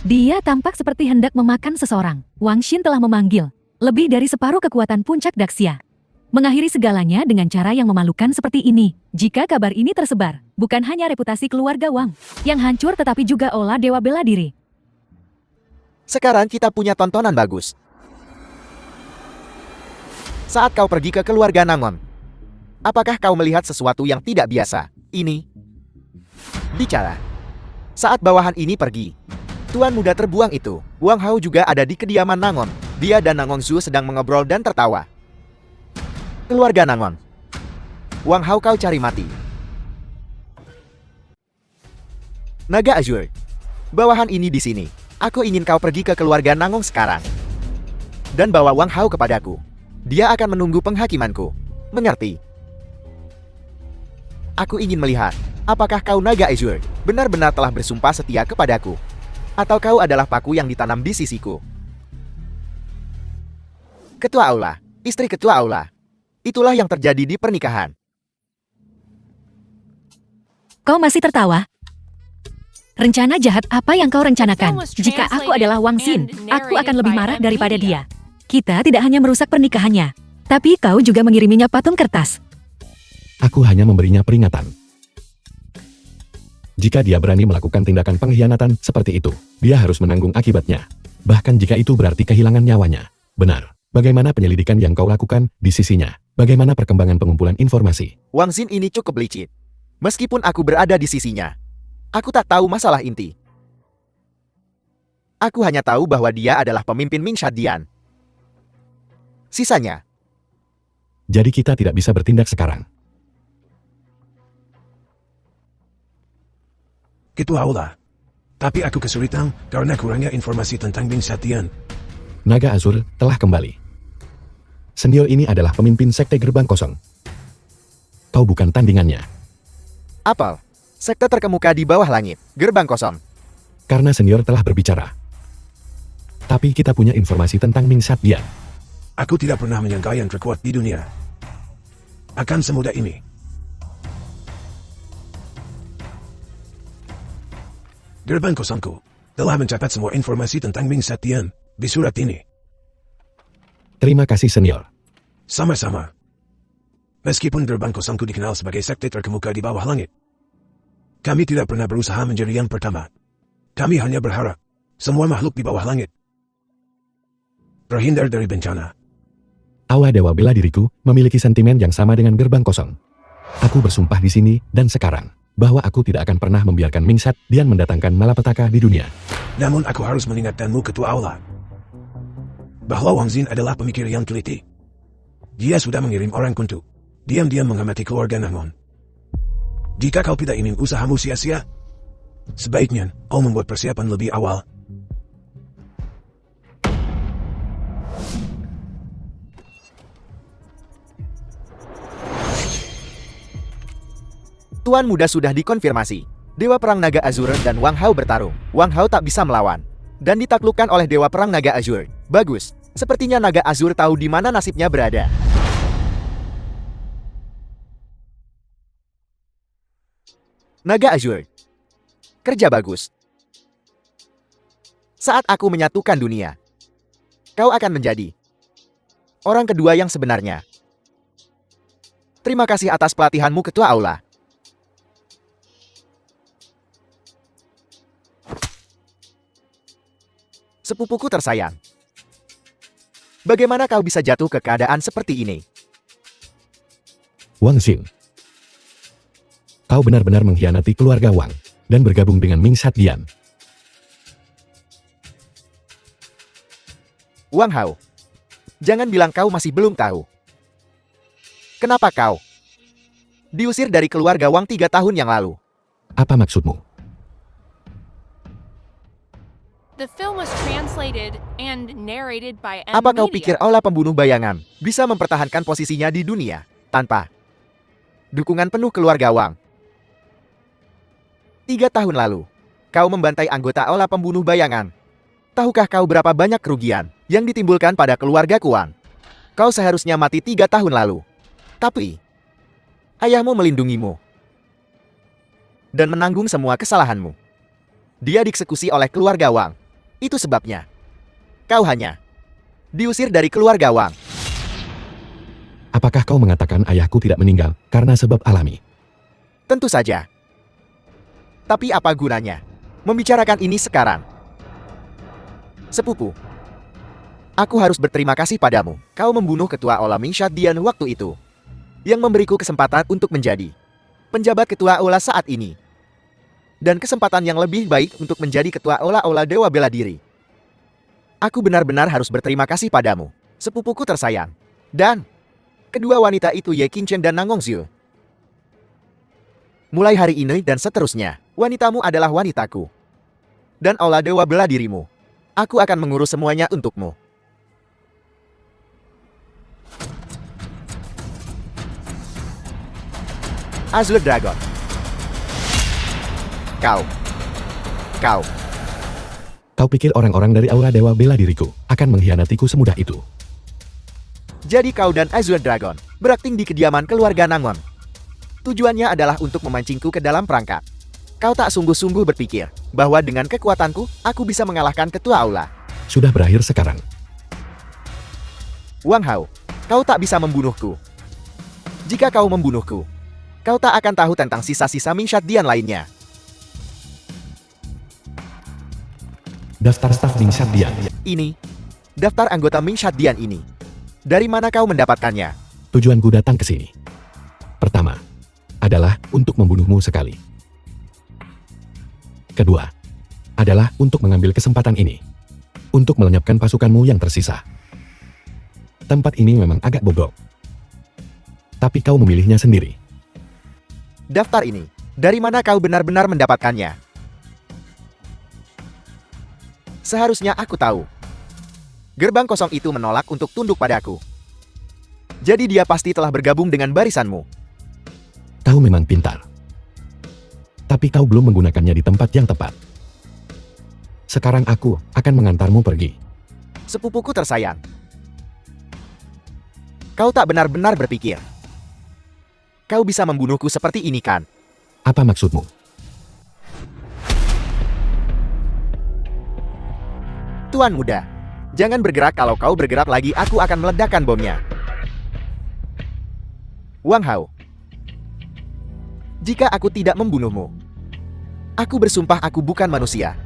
Dia tampak seperti hendak memakan seseorang. Wang Xin telah memanggil lebih dari separuh kekuatan puncak Daxia. Mengakhiri segalanya dengan cara yang memalukan seperti ini. Jika kabar ini tersebar, bukan hanya reputasi keluarga Wang yang hancur, tetapi juga aula Dewa Bela Diri. Sekarang kita punya tontonan bagus. Saat kau pergi ke keluarga Nangong, apakah kau melihat sesuatu yang tidak biasa? Ini bicara. Saat bawahan ini pergi, tuan muda terbuang itu, Wang Hao juga ada di kediaman Nangon. Dia dan Nangon Zhu sedang mengobrol dan tertawa. Keluarga Nangon. Wang Hao, kau cari mati. Naga Azur. Bawahan ini di sini. Aku ingin kau pergi ke keluarga Nangon sekarang. Dan bawa Wang Hao kepadaku. Dia akan menunggu penghakimanku. Mengerti? Aku ingin melihat, apakah kau Naga Azur benar-benar telah bersumpah setia kepadaku? Atau kau adalah paku yang ditanam di sisiku? Ketua Aula, istri Ketua Aula. Itulah yang terjadi di pernikahan. Kau masih tertawa? Rencana jahat apa yang kau rencanakan? Jika aku adalah Wang Xin, aku akan lebih marah daripada dia. Kita tidak hanya merusak pernikahannya, tapi kau juga mengiriminya patung kertas. Aku hanya memberinya peringatan. Jika dia berani melakukan tindakan pengkhianatan seperti itu, dia harus menanggung akibatnya. Bahkan jika itu berarti kehilangan nyawanya. Benar. Bagaimana penyelidikan yang kau lakukan di sisinya? Bagaimana perkembangan pengumpulan informasi? Wang Xin ini cukup licik. Meskipun aku berada di sisinya, aku tak tahu masalah inti. Aku hanya tahu bahwa dia adalah pemimpin Ming Shadian. Sisanya, Jadi kita tidak bisa bertindak sekarang. Ketua Aula. Tapi aku kesulitan karena kurangnya informasi tentang Ming Shadian. Naga Azur telah kembali. Senior ini adalah pemimpin sekte gerbang kosong. Kau bukan tandingannya. Apel, sekte terkemuka di bawah langit, gerbang kosong. Karena senior telah berbicara. Tapi kita punya informasi tentang Ming Shadian. Aku tidak pernah menyangka yang terkuat di dunia akan semudah ini. Gerbang kosongku telah mencatat semua informasi tentang Ming Shadian di surat ini. Terima kasih senior. Sama-sama. Meskipun gerbang kosongku dikenal sebagai sekte terkemuka di bawah langit, kami tidak pernah berusaha menjadi yang pertama. Kami hanya berharap semua makhluk di bawah langit terhindar dari bencana. Aula Dewa Bela Diriku memiliki sentimen yang sama dengan gerbang kosong. Aku bersumpah di sini dan sekarang bahwa aku tidak akan pernah membiarkan Ming Shadian mendatangkan malapetaka di dunia. Namun aku harus mengingatkanmu Ketua Aula bahwa Wang Xin adalah pemikir yang teliti. Dia sudah mengirim orang untuk diam-diam mengamati keluarga Nangon. Jika kau tidak ingin usahamu sia-sia, sebaiknya kau membuat persiapan lebih awal. Tuan muda sudah dikonfirmasi. Dewa Perang Naga Azur dan Wang Hao bertarung. Wang Hao tak bisa melawan dan ditaklukkan oleh Dewa Perang Naga Azur. Bagus. Sepertinya Naga Azur tahu di mana nasibnya berada. Naga Azur. Kerja bagus. Saat aku menyatukan dunia, kau akan menjadi orang kedua yang sebenarnya. Terima kasih atas pelatihanmu Ketua Aula. Sepupuku tersayang. Bagaimana kau bisa jatuh ke keadaan seperti ini? Wang Xin. Kau benar-benar mengkhianati keluarga Wang dan bergabung dengan Ming Shadian. Wang Hao, jangan bilang kau masih belum tahu. Kenapa kau diusir dari keluarga Wang 3 tahun yang lalu? Apa maksudmu? The film was translated and narrated by M Apa kau Media. pikir Aula pembunuh bayangan bisa mempertahankan posisinya di dunia tanpa dukungan penuh keluarga Wang? 3 tahun lalu, kau membantai anggota Aula pembunuh bayangan. Tahukah kau berapa banyak kerugian yang ditimbulkan pada keluarga Wang? Kau seharusnya mati 3 tahun lalu. Tapi, ayahmu melindungimu dan menanggung semua kesalahanmu. Dia dieksekusi oleh keluarga Wang. Itu sebabnya kau hanya diusir dari keluarga Wang. Apakah kau mengatakan ayahku tidak meninggal karena sebab alami? Tentu saja. Tapi apa gunanya membicarakan ini sekarang? Sepupu, aku harus berterima kasih padamu. Kau membunuh ketua Aula Ming Shadian waktu itu, yang memberiku kesempatan untuk menjadi penjabat ketua Aula saat ini. dan kesempatan yang lebih baik untuk menjadi ketua Ola-Ola Dewa Bela Diri. Aku benar-benar harus berterima kasih padamu, sepupuku tersayang. Dan kedua wanita itu Ye Qingchen dan Nangong Xiu. Mulai hari ini dan seterusnya, wanitamu adalah wanitaku. Dan Aula Dewa Bela Dirimu. Aku akan mengurus semuanya untukmu. Azure Dragon. Kau. Kau pikir orang-orang dari Aura Dewa Bela Diriku akan mengkhianatiku semudah itu? Jadi kau dan Azure Dragon berakting di kediaman keluarga Nangon. Tujuannya adalah untuk memancingku ke dalam perangkap. Kau tak sungguh-sungguh berpikir bahwa dengan kekuatanku, aku bisa mengalahkan ketua Aula. Sudah berakhir sekarang. Wang Hao, kau tak bisa membunuhku. Jika kau membunuhku, kau tak akan tahu tentang sisa-sisa Mingshat Dian lainnya. Daftar staf Mingshat Dian. Ini, daftar anggota Mingshat Dian ini. Dari mana kau mendapatkannya? Tujuanku datang ke sini. Pertama, adalah untuk membunuhmu sekali. Kedua, adalah untuk mengambil kesempatan ini. Untuk melenyapkan pasukanmu yang tersisa. Tempat ini memang agak bogok. Tapi kau memilihnya sendiri. Daftar ini, dari mana kau benar-benar mendapatkannya? Seharusnya aku tahu. Gerbang kosong itu menolak untuk tunduk padaku. Jadi dia pasti telah bergabung dengan barisanmu. Kau memang pintar. Tapi kau belum menggunakannya di tempat yang tepat. Sekarang aku akan mengantarmu pergi. Sepupuku tersayang. Kau tak benar-benar berpikir. Kau bisa membunuhku seperti ini kan? Apa maksudmu? Tuan muda, jangan bergerak. Kalau kau bergerak lagi, aku akan meledakkan bomnya. Wang Hao, jika aku tidak membunuhmu, aku bersumpah aku bukan manusia.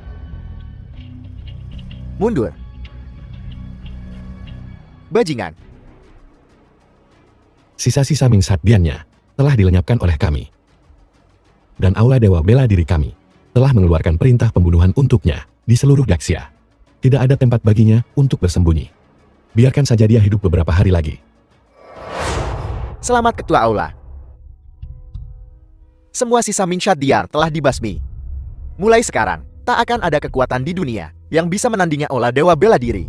Mundur. Bajingan. Sisa-sisa Mingshat Diannya telah dilenyapkan oleh kami. Dan Aula Dewa Bela Diri kami telah mengeluarkan perintah pembunuhan untuknya di seluruh Daxia. Tidak ada tempat baginya untuk bersembunyi. Biarkan saja dia hidup beberapa hari lagi. Selamat Ketua Aula. Semua sisa Mingshat Dian telah dibasmi. Mulai sekarang, tak akan ada kekuatan di dunia yang bisa menandingi Aula Dewa Bela Diri.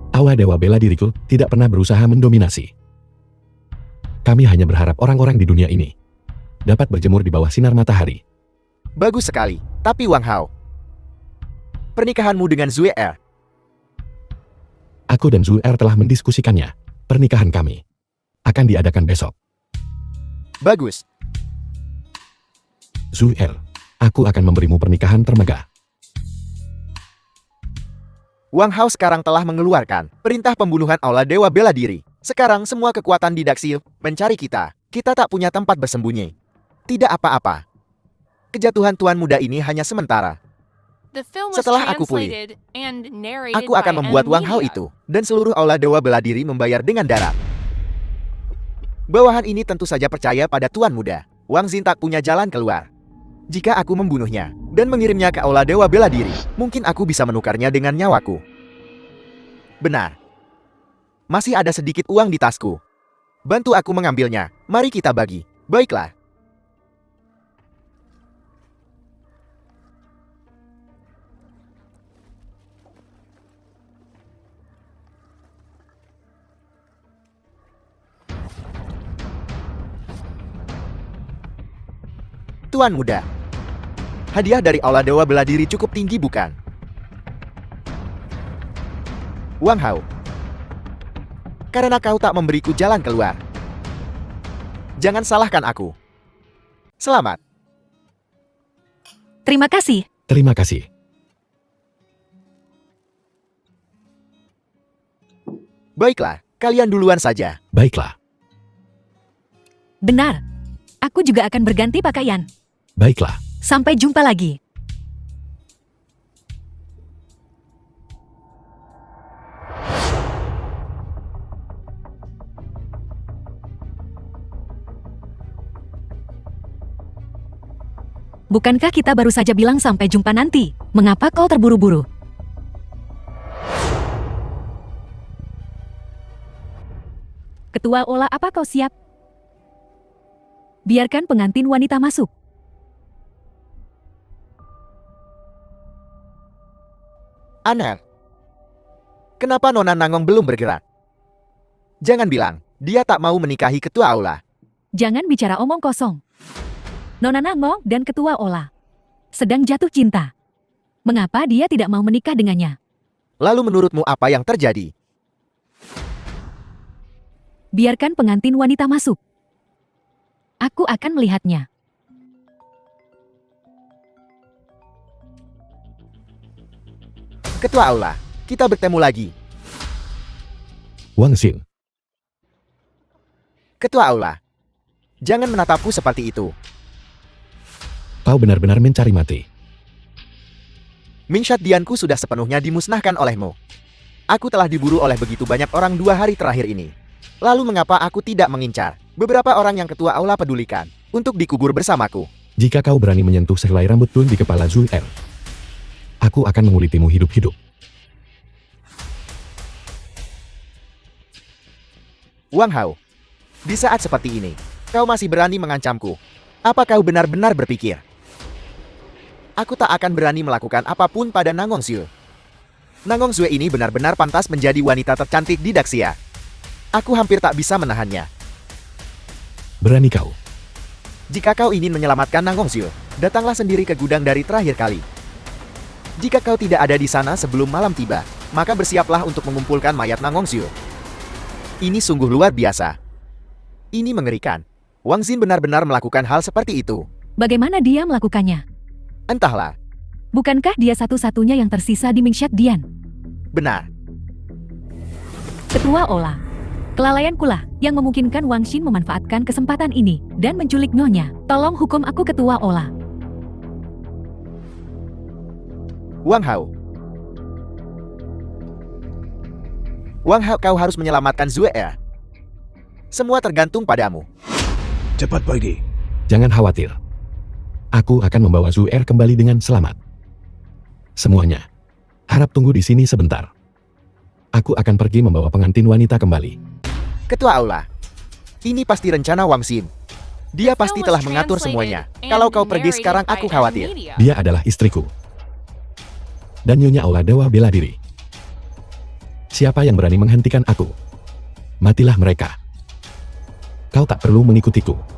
Aula Dewa Bela Diriku tidak pernah berusaha mendominasi. Kami hanya berharap orang-orang di dunia ini dapat berjemur di bawah sinar matahari. Bagus sekali, tapi Wang Hao, pernikahanmu dengan Zue Er. Aku dan Zhu Er telah mendiskusikannya. Pernikahan kami akan diadakan besok. Bagus. Zhu Er, aku akan memberimu pernikahan termegah. Wang Hao sekarang telah mengeluarkan perintah pembunuhan Aula Dewa Bela Diri. Sekarang semua kekuatan di Daxil mencari kita. Kita tak punya tempat bersembunyi. Tidak apa-apa. Kejatuhan tuan muda ini hanya sementara. The film was Setelah aku pulih, translated and narrated aku akan by membuat M Wang Hao Media. itu dan seluruh Aula Dewa Bela Diri membayar dengan darah. Bawahan ini tentu saja percaya pada tuan muda. Wang Xin tak punya jalan keluar. Jika aku membunuhnya dan mengirimnya ke Aula Dewa Bela Diri, mungkin aku bisa menukarnya dengan nyawaku. Benar. Masih ada sedikit uang di tasku. Bantu aku mengambilnya. Mari kita bagi. Baiklah. Tuan muda, hadiah dari Aula Dewa Bela Diri cukup tinggi bukan? Wang Hao, karena kau tak memberiku jalan keluar. Jangan salahkan aku. Selamat. Terima kasih. Terima kasih. Baiklah, kalian duluan saja. Baiklah. Benar. Aku juga akan berganti pakaian. Baiklah. Sampai jumpa lagi. Bukankah kita baru saja bilang sampai jumpa nanti? Mengapa kau terburu-buru? Ketua Ola, apa kau siap? Biarkan pengantin wanita masuk. Aneh. Kenapa Nona Nangong belum bergerak? Jangan bilang, dia tak mau menikahi ketua aula. Jangan bicara omong kosong. Nona Nangong dan Ketua Ola sedang jatuh cinta. Mengapa dia tidak mau menikah dengannya? Lalu menurutmu apa yang terjadi? Biarkan pengantin wanita masuk. Aku akan melihatnya. Ketua aula, kita bertemu lagi. Wang Xin, Ketua aula, jangan menatapku seperti itu. kau benar-benar mencari mati. Mingshat Dianku sudah sepenuhnya dimusnahkan olehmu. Aku telah diburu oleh begitu banyak orang 2 hari terakhir ini. Lalu mengapa aku tidak mengincar beberapa orang yang ketua aula pedulikan untuk dikubur bersamaku? Jika kau berani menyentuh sehelai rambut Tun di kepala Zul Er, aku akan mengulitimu hidup-hidup. Wang Hao, di saat seperti ini, kau masih berani mengancamku. Apa kau benar-benar berpikir aku tak akan berani melakukan apapun pada Nangong Zue? Nangong Zue ini benar-benar pantas menjadi wanita tercantik di Daxia. Aku hampir tak bisa menahannya. Berani kau. Jika kau ingin menyelamatkan Nangong Zue, datanglah sendiri ke gudang dari terakhir kali. Jika kau tidak ada di sana sebelum malam tiba, maka bersiaplah untuk mengumpulkan mayat Nangong Zue. Ini sungguh luar biasa. Ini mengerikan. Wang Xin benar-benar melakukan hal seperti itu. Bagaimana dia melakukannya? Entahlah. Bukankah dia satu-satunya yang tersisa di Mingshat Dian? Benar. Ketua Ola, kelalaiankulah yang memungkinkan Wang Xin memanfaatkan kesempatan ini dan menculik Nyonya. Tolong hukum aku, Ketua Ola. Wang Hao. Wang Hao, kau harus menyelamatkan Zue Er. Semua tergantung padamu. Cepat pergi. Jangan khawatir. Aku akan membawa Zul Er kembali dengan selamat. Semuanya. Harap tunggu di sini sebentar. Aku akan pergi membawa pengantin wanita kembali. Ketua aula. Ini pasti rencana Wang Xin. Dia pasti telah mengatur semuanya. Kalau kau pergi sekarang, aku khawatir. Dia adalah istriku. Dan Nyonya Aula Dewa bela diri. Siapa yang berani menghentikan aku? Matilah mereka. Kau tak perlu mengikutiku.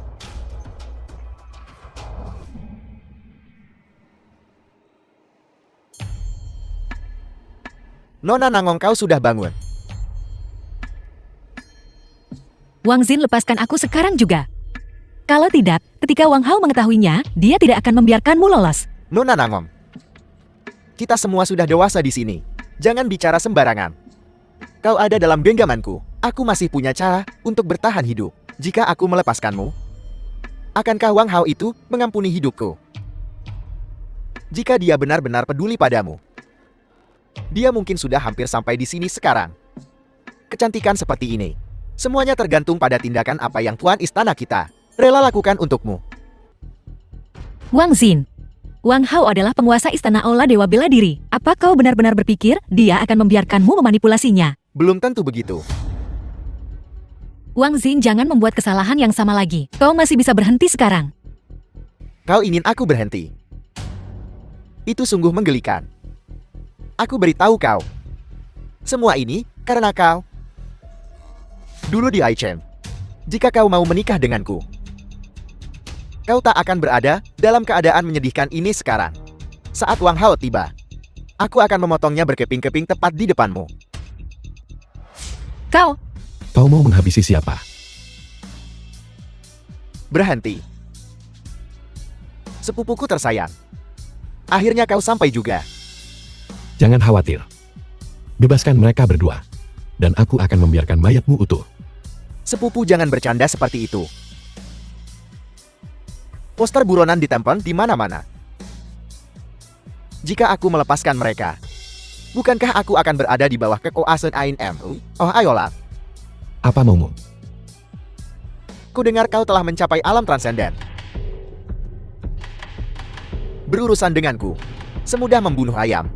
Nona Nangong, kau sudah bangun. Wang Xin, lepaskan aku sekarang juga. Kalau tidak, ketika Wang Hao mengetahuinya, dia tidak akan membiarkanmu lolos. Nona Nangong. Kita semua sudah dewasa di sini. Jangan bicara sembarangan. Kau ada dalam genggamanku. Aku masih punya cara untuk bertahan hidup. Jika aku melepaskanmu, akankah Wang Hao itu mengampuni hidupku? Jika dia benar-benar peduli padamu, dia mungkin sudah hampir sampai di sini sekarang. Kecantikan seperti ini, semuanya tergantung pada tindakan apa yang Tuan Istana kita rela lakukan untukmu. Wang Xin, Wang Hao adalah penguasa Istana Aula Dewa Bela Diri. Apa kau benar-benar berpikir dia akan membiarkanmu memanipulasinya? Belum tentu begitu. Wang Xin, jangan membuat kesalahan yang sama lagi. Kau masih bisa berhenti sekarang. Kau ingin aku berhenti? Itu sungguh menggelikan. Aku beritahu kau. Semua ini karena kau. Dulu di Aichen, jika kau mau menikah denganku, kau tak akan berada dalam keadaan menyedihkan ini sekarang. Saat Wang Hao tiba, aku akan memotongnya berkeping-keping tepat di depanmu. Kau mau menghabisi siapa? Berhenti. Sepupuku tersayang. Akhirnya kau sampai juga. Jangan khawatir. Bebaskan mereka berdua. Dan aku akan membiarkan mayatmu utuh. Sepupu, jangan bercanda seperti itu. Poster buronan ditempel di mana-mana. Jika aku melepaskan mereka, bukankah aku akan berada di bawah kekuasaan AINM? Oh ayolah. Apa maumu? Ku dengar kau telah mencapai alam transenden. berurusan denganku semudah membunuh ayam.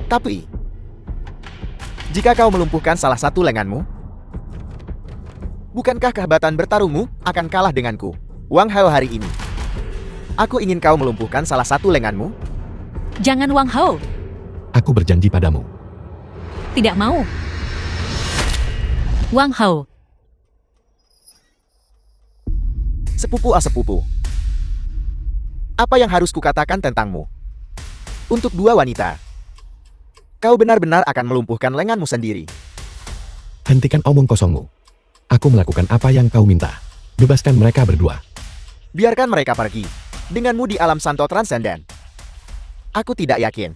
Tapi, jika kau melumpuhkan salah satu lenganmu, bukankah kehebatan bertarungmu akan kalah denganku, Wang Hao hari ini? Aku ingin kau melumpuhkan salah satu lenganmu. Jangan Wang Hao. Aku berjanji padamu. Tidak mau. Wang Hao. Sepupu a sepupu. Apa yang harus kukatakan tentangmu? Untuk dua wanita, kau benar-benar akan melumpuhkan lenganmu sendiri. Hentikan omong kosongmu. Aku melakukan apa yang kau minta. Bebaskan mereka berdua. Biarkan mereka pergi. Denganmu di alam santo transenden, aku tidak yakin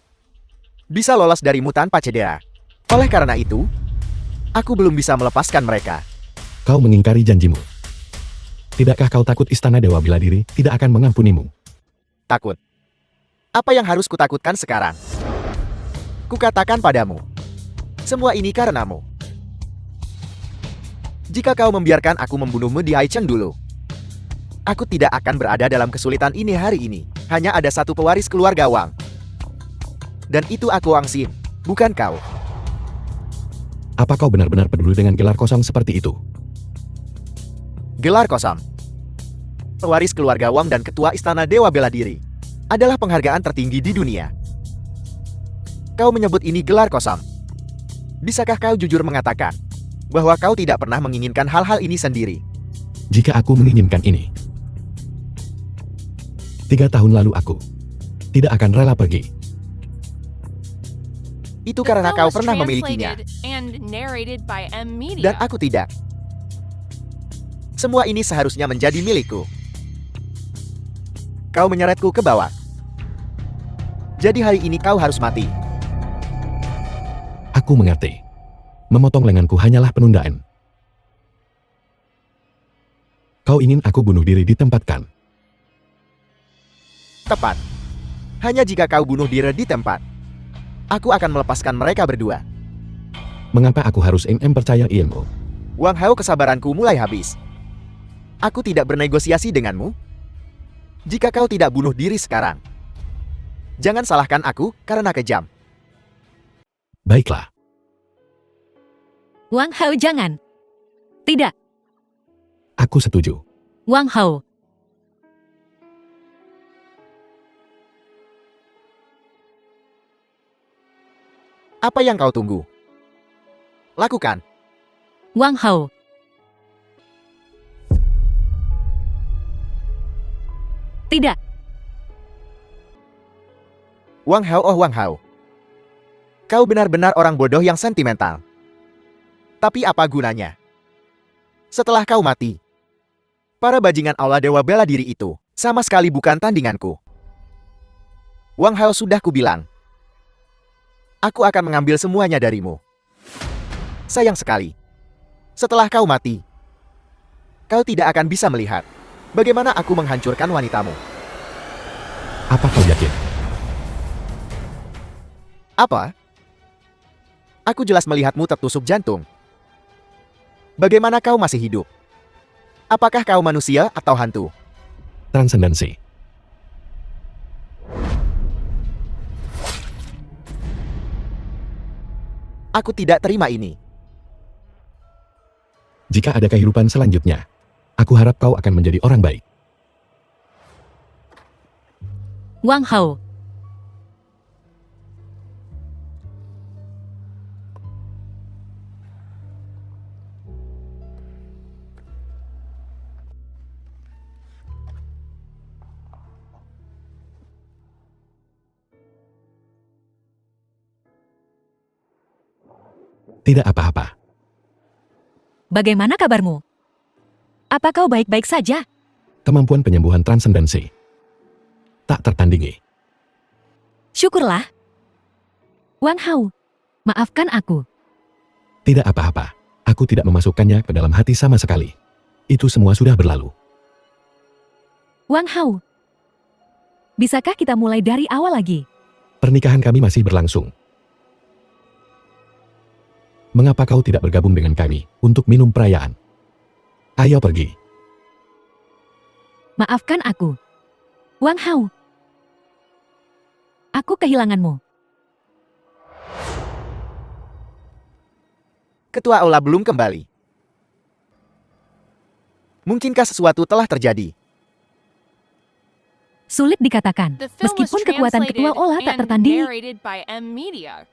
bisa lolos darimu tanpa cedera. Oleh karena itu, aku belum bisa melepaskan mereka. Kau mengingkari janjimu. Tidakkah kau takut istana Dewa Bela Diri tidak akan mengampunimu? Takut? Apa yang harus kutakutkan sekarang? Kukatakan padamu, semua ini karenamu. Jika kau membiarkan aku membunuhmu di Haicheng dulu, aku tidak akan berada dalam kesulitan ini hari ini. Hanya ada satu pewaris keluarga Wang. Dan itu aku Wang Xin, bukan kau. Apa kau benar-benar peduli dengan gelar kosong seperti itu? Gelar kosong. Pewaris keluarga Wang dan ketua istana Dewa Bela Diri adalah penghargaan tertinggi di dunia. Kau menyebut ini gelar kosong. Bisakah kau jujur mengatakan bahwa kau tidak pernah menginginkan hal-hal ini sendiri? Jika aku menginginkan ini, 3 tahun lalu aku tidak akan rela pergi. Itu The karena film kau was pernah memilikinya, translated and narrated by M Media. dan aku tidak. Semua ini seharusnya menjadi milikku. Kau menyeretku ke bawah. Jadi hari ini kau harus mati. Aku mengerti. Memotong lenganku hanyalah penundaan. Kau ingin aku bunuh diri di tempat kan? Tepat. Hanya jika kau bunuh diri di tempat, aku akan melepaskan mereka berdua. Mengapa aku harus percaya ilmu? Wang Hao, kesabaranku mulai habis. Aku tidak bernegosiasi denganmu. Jika kau tidak bunuh diri sekarang, jangan salahkan aku karena kejam. Baiklah. Wang Hao jangan. Tidak. Aku setuju. Wang Hao. Apa yang kau tunggu? Lakukan. Wang Hao. Tidak. Wang Hao, oh Wang Hao. Kau benar-benar orang bodoh yang sentimental. Tapi apa gunanya? Setelah kau mati, para bajingan Aula Dewa Bela Diri itu sama sekali bukan tandinganku. Wang Hao, sudah kubilang, aku akan mengambil semuanya darimu. Sayang sekali, setelah kau mati, kau tidak akan bisa melihat bagaimana aku menghancurkan wanitamu. Apa kau yakin? Apa? Aku jelas melihatmu tertusuk jantung. Bagaimana kau masih hidup? Apakah kau manusia atau hantu? Transendensi. Aku tidak terima ini. Jika ada kehidupan selanjutnya, aku harap kau akan menjadi orang baik. Wang Hao. Tidak apa-apa. Bagaimana kabarmu? Apa kau baik-baik saja? Kemampuan penyembuhan transendensi tak tertandingi. Syukurlah. Wang Hao, maafkan aku. Tidak apa-apa. Aku tidak memasukkannya ke dalam hati sama sekali. Itu semua sudah berlalu. Wang Hao, bisakah kita mulai dari awal lagi? Pernikahan kami masih berlangsung. Mengapa kau tidak bergabung dengan kami untuk minum perayaan? Ayo pergi. Maafkan aku. Wang Hao, Aku kehilanganmu. Ketua Aula belum kembali. Mungkinkah sesuatu telah terjadi? Sulit dikatakan. The film was Meskipun kekuatan translated Ketua Ola tak and tertandingi, narrated by M Media.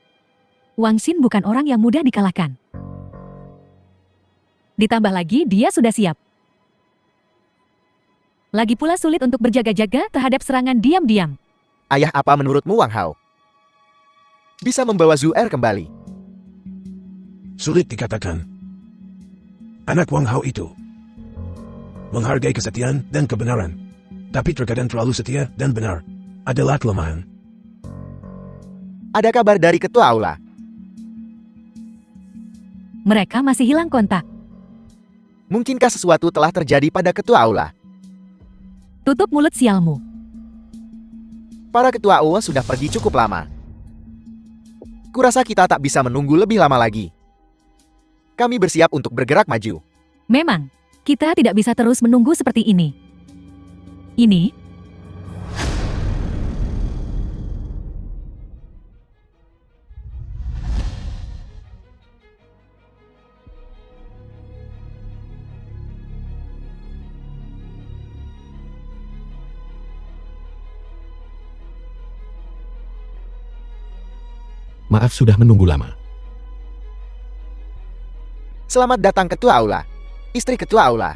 Wang Xin bukan orang yang mudah dikalahkan. Ditambah lagi, dia sudah siap. Lagi pula sulit untuk berjaga-jaga terhadap serangan diam-diam. Ayah apa menurutmu Wang Hao? Bisa membawa Zuer kembali. Sulit dikatakan. Anak Wang Hao itu menghargai kesetiaan dan kebenaran. Tapi terkadang terlalu setia dan benar adalah kelemahan. Ada kabar dari Ketua Aula. Mereka masih hilang kontak. Mungkinkah sesuatu telah terjadi pada Ketua Aula? Tutup mulut sialmu. Para Ketua Aula sudah pergi cukup lama. Kurasa kita tak bisa menunggu lebih lama lagi. Kami bersiap untuk bergerak maju. Memang, kita tidak bisa terus menunggu seperti ini. Ini, Maaf sudah menunggu lama. Selamat datang Ketua Aula. Istri Ketua Aula.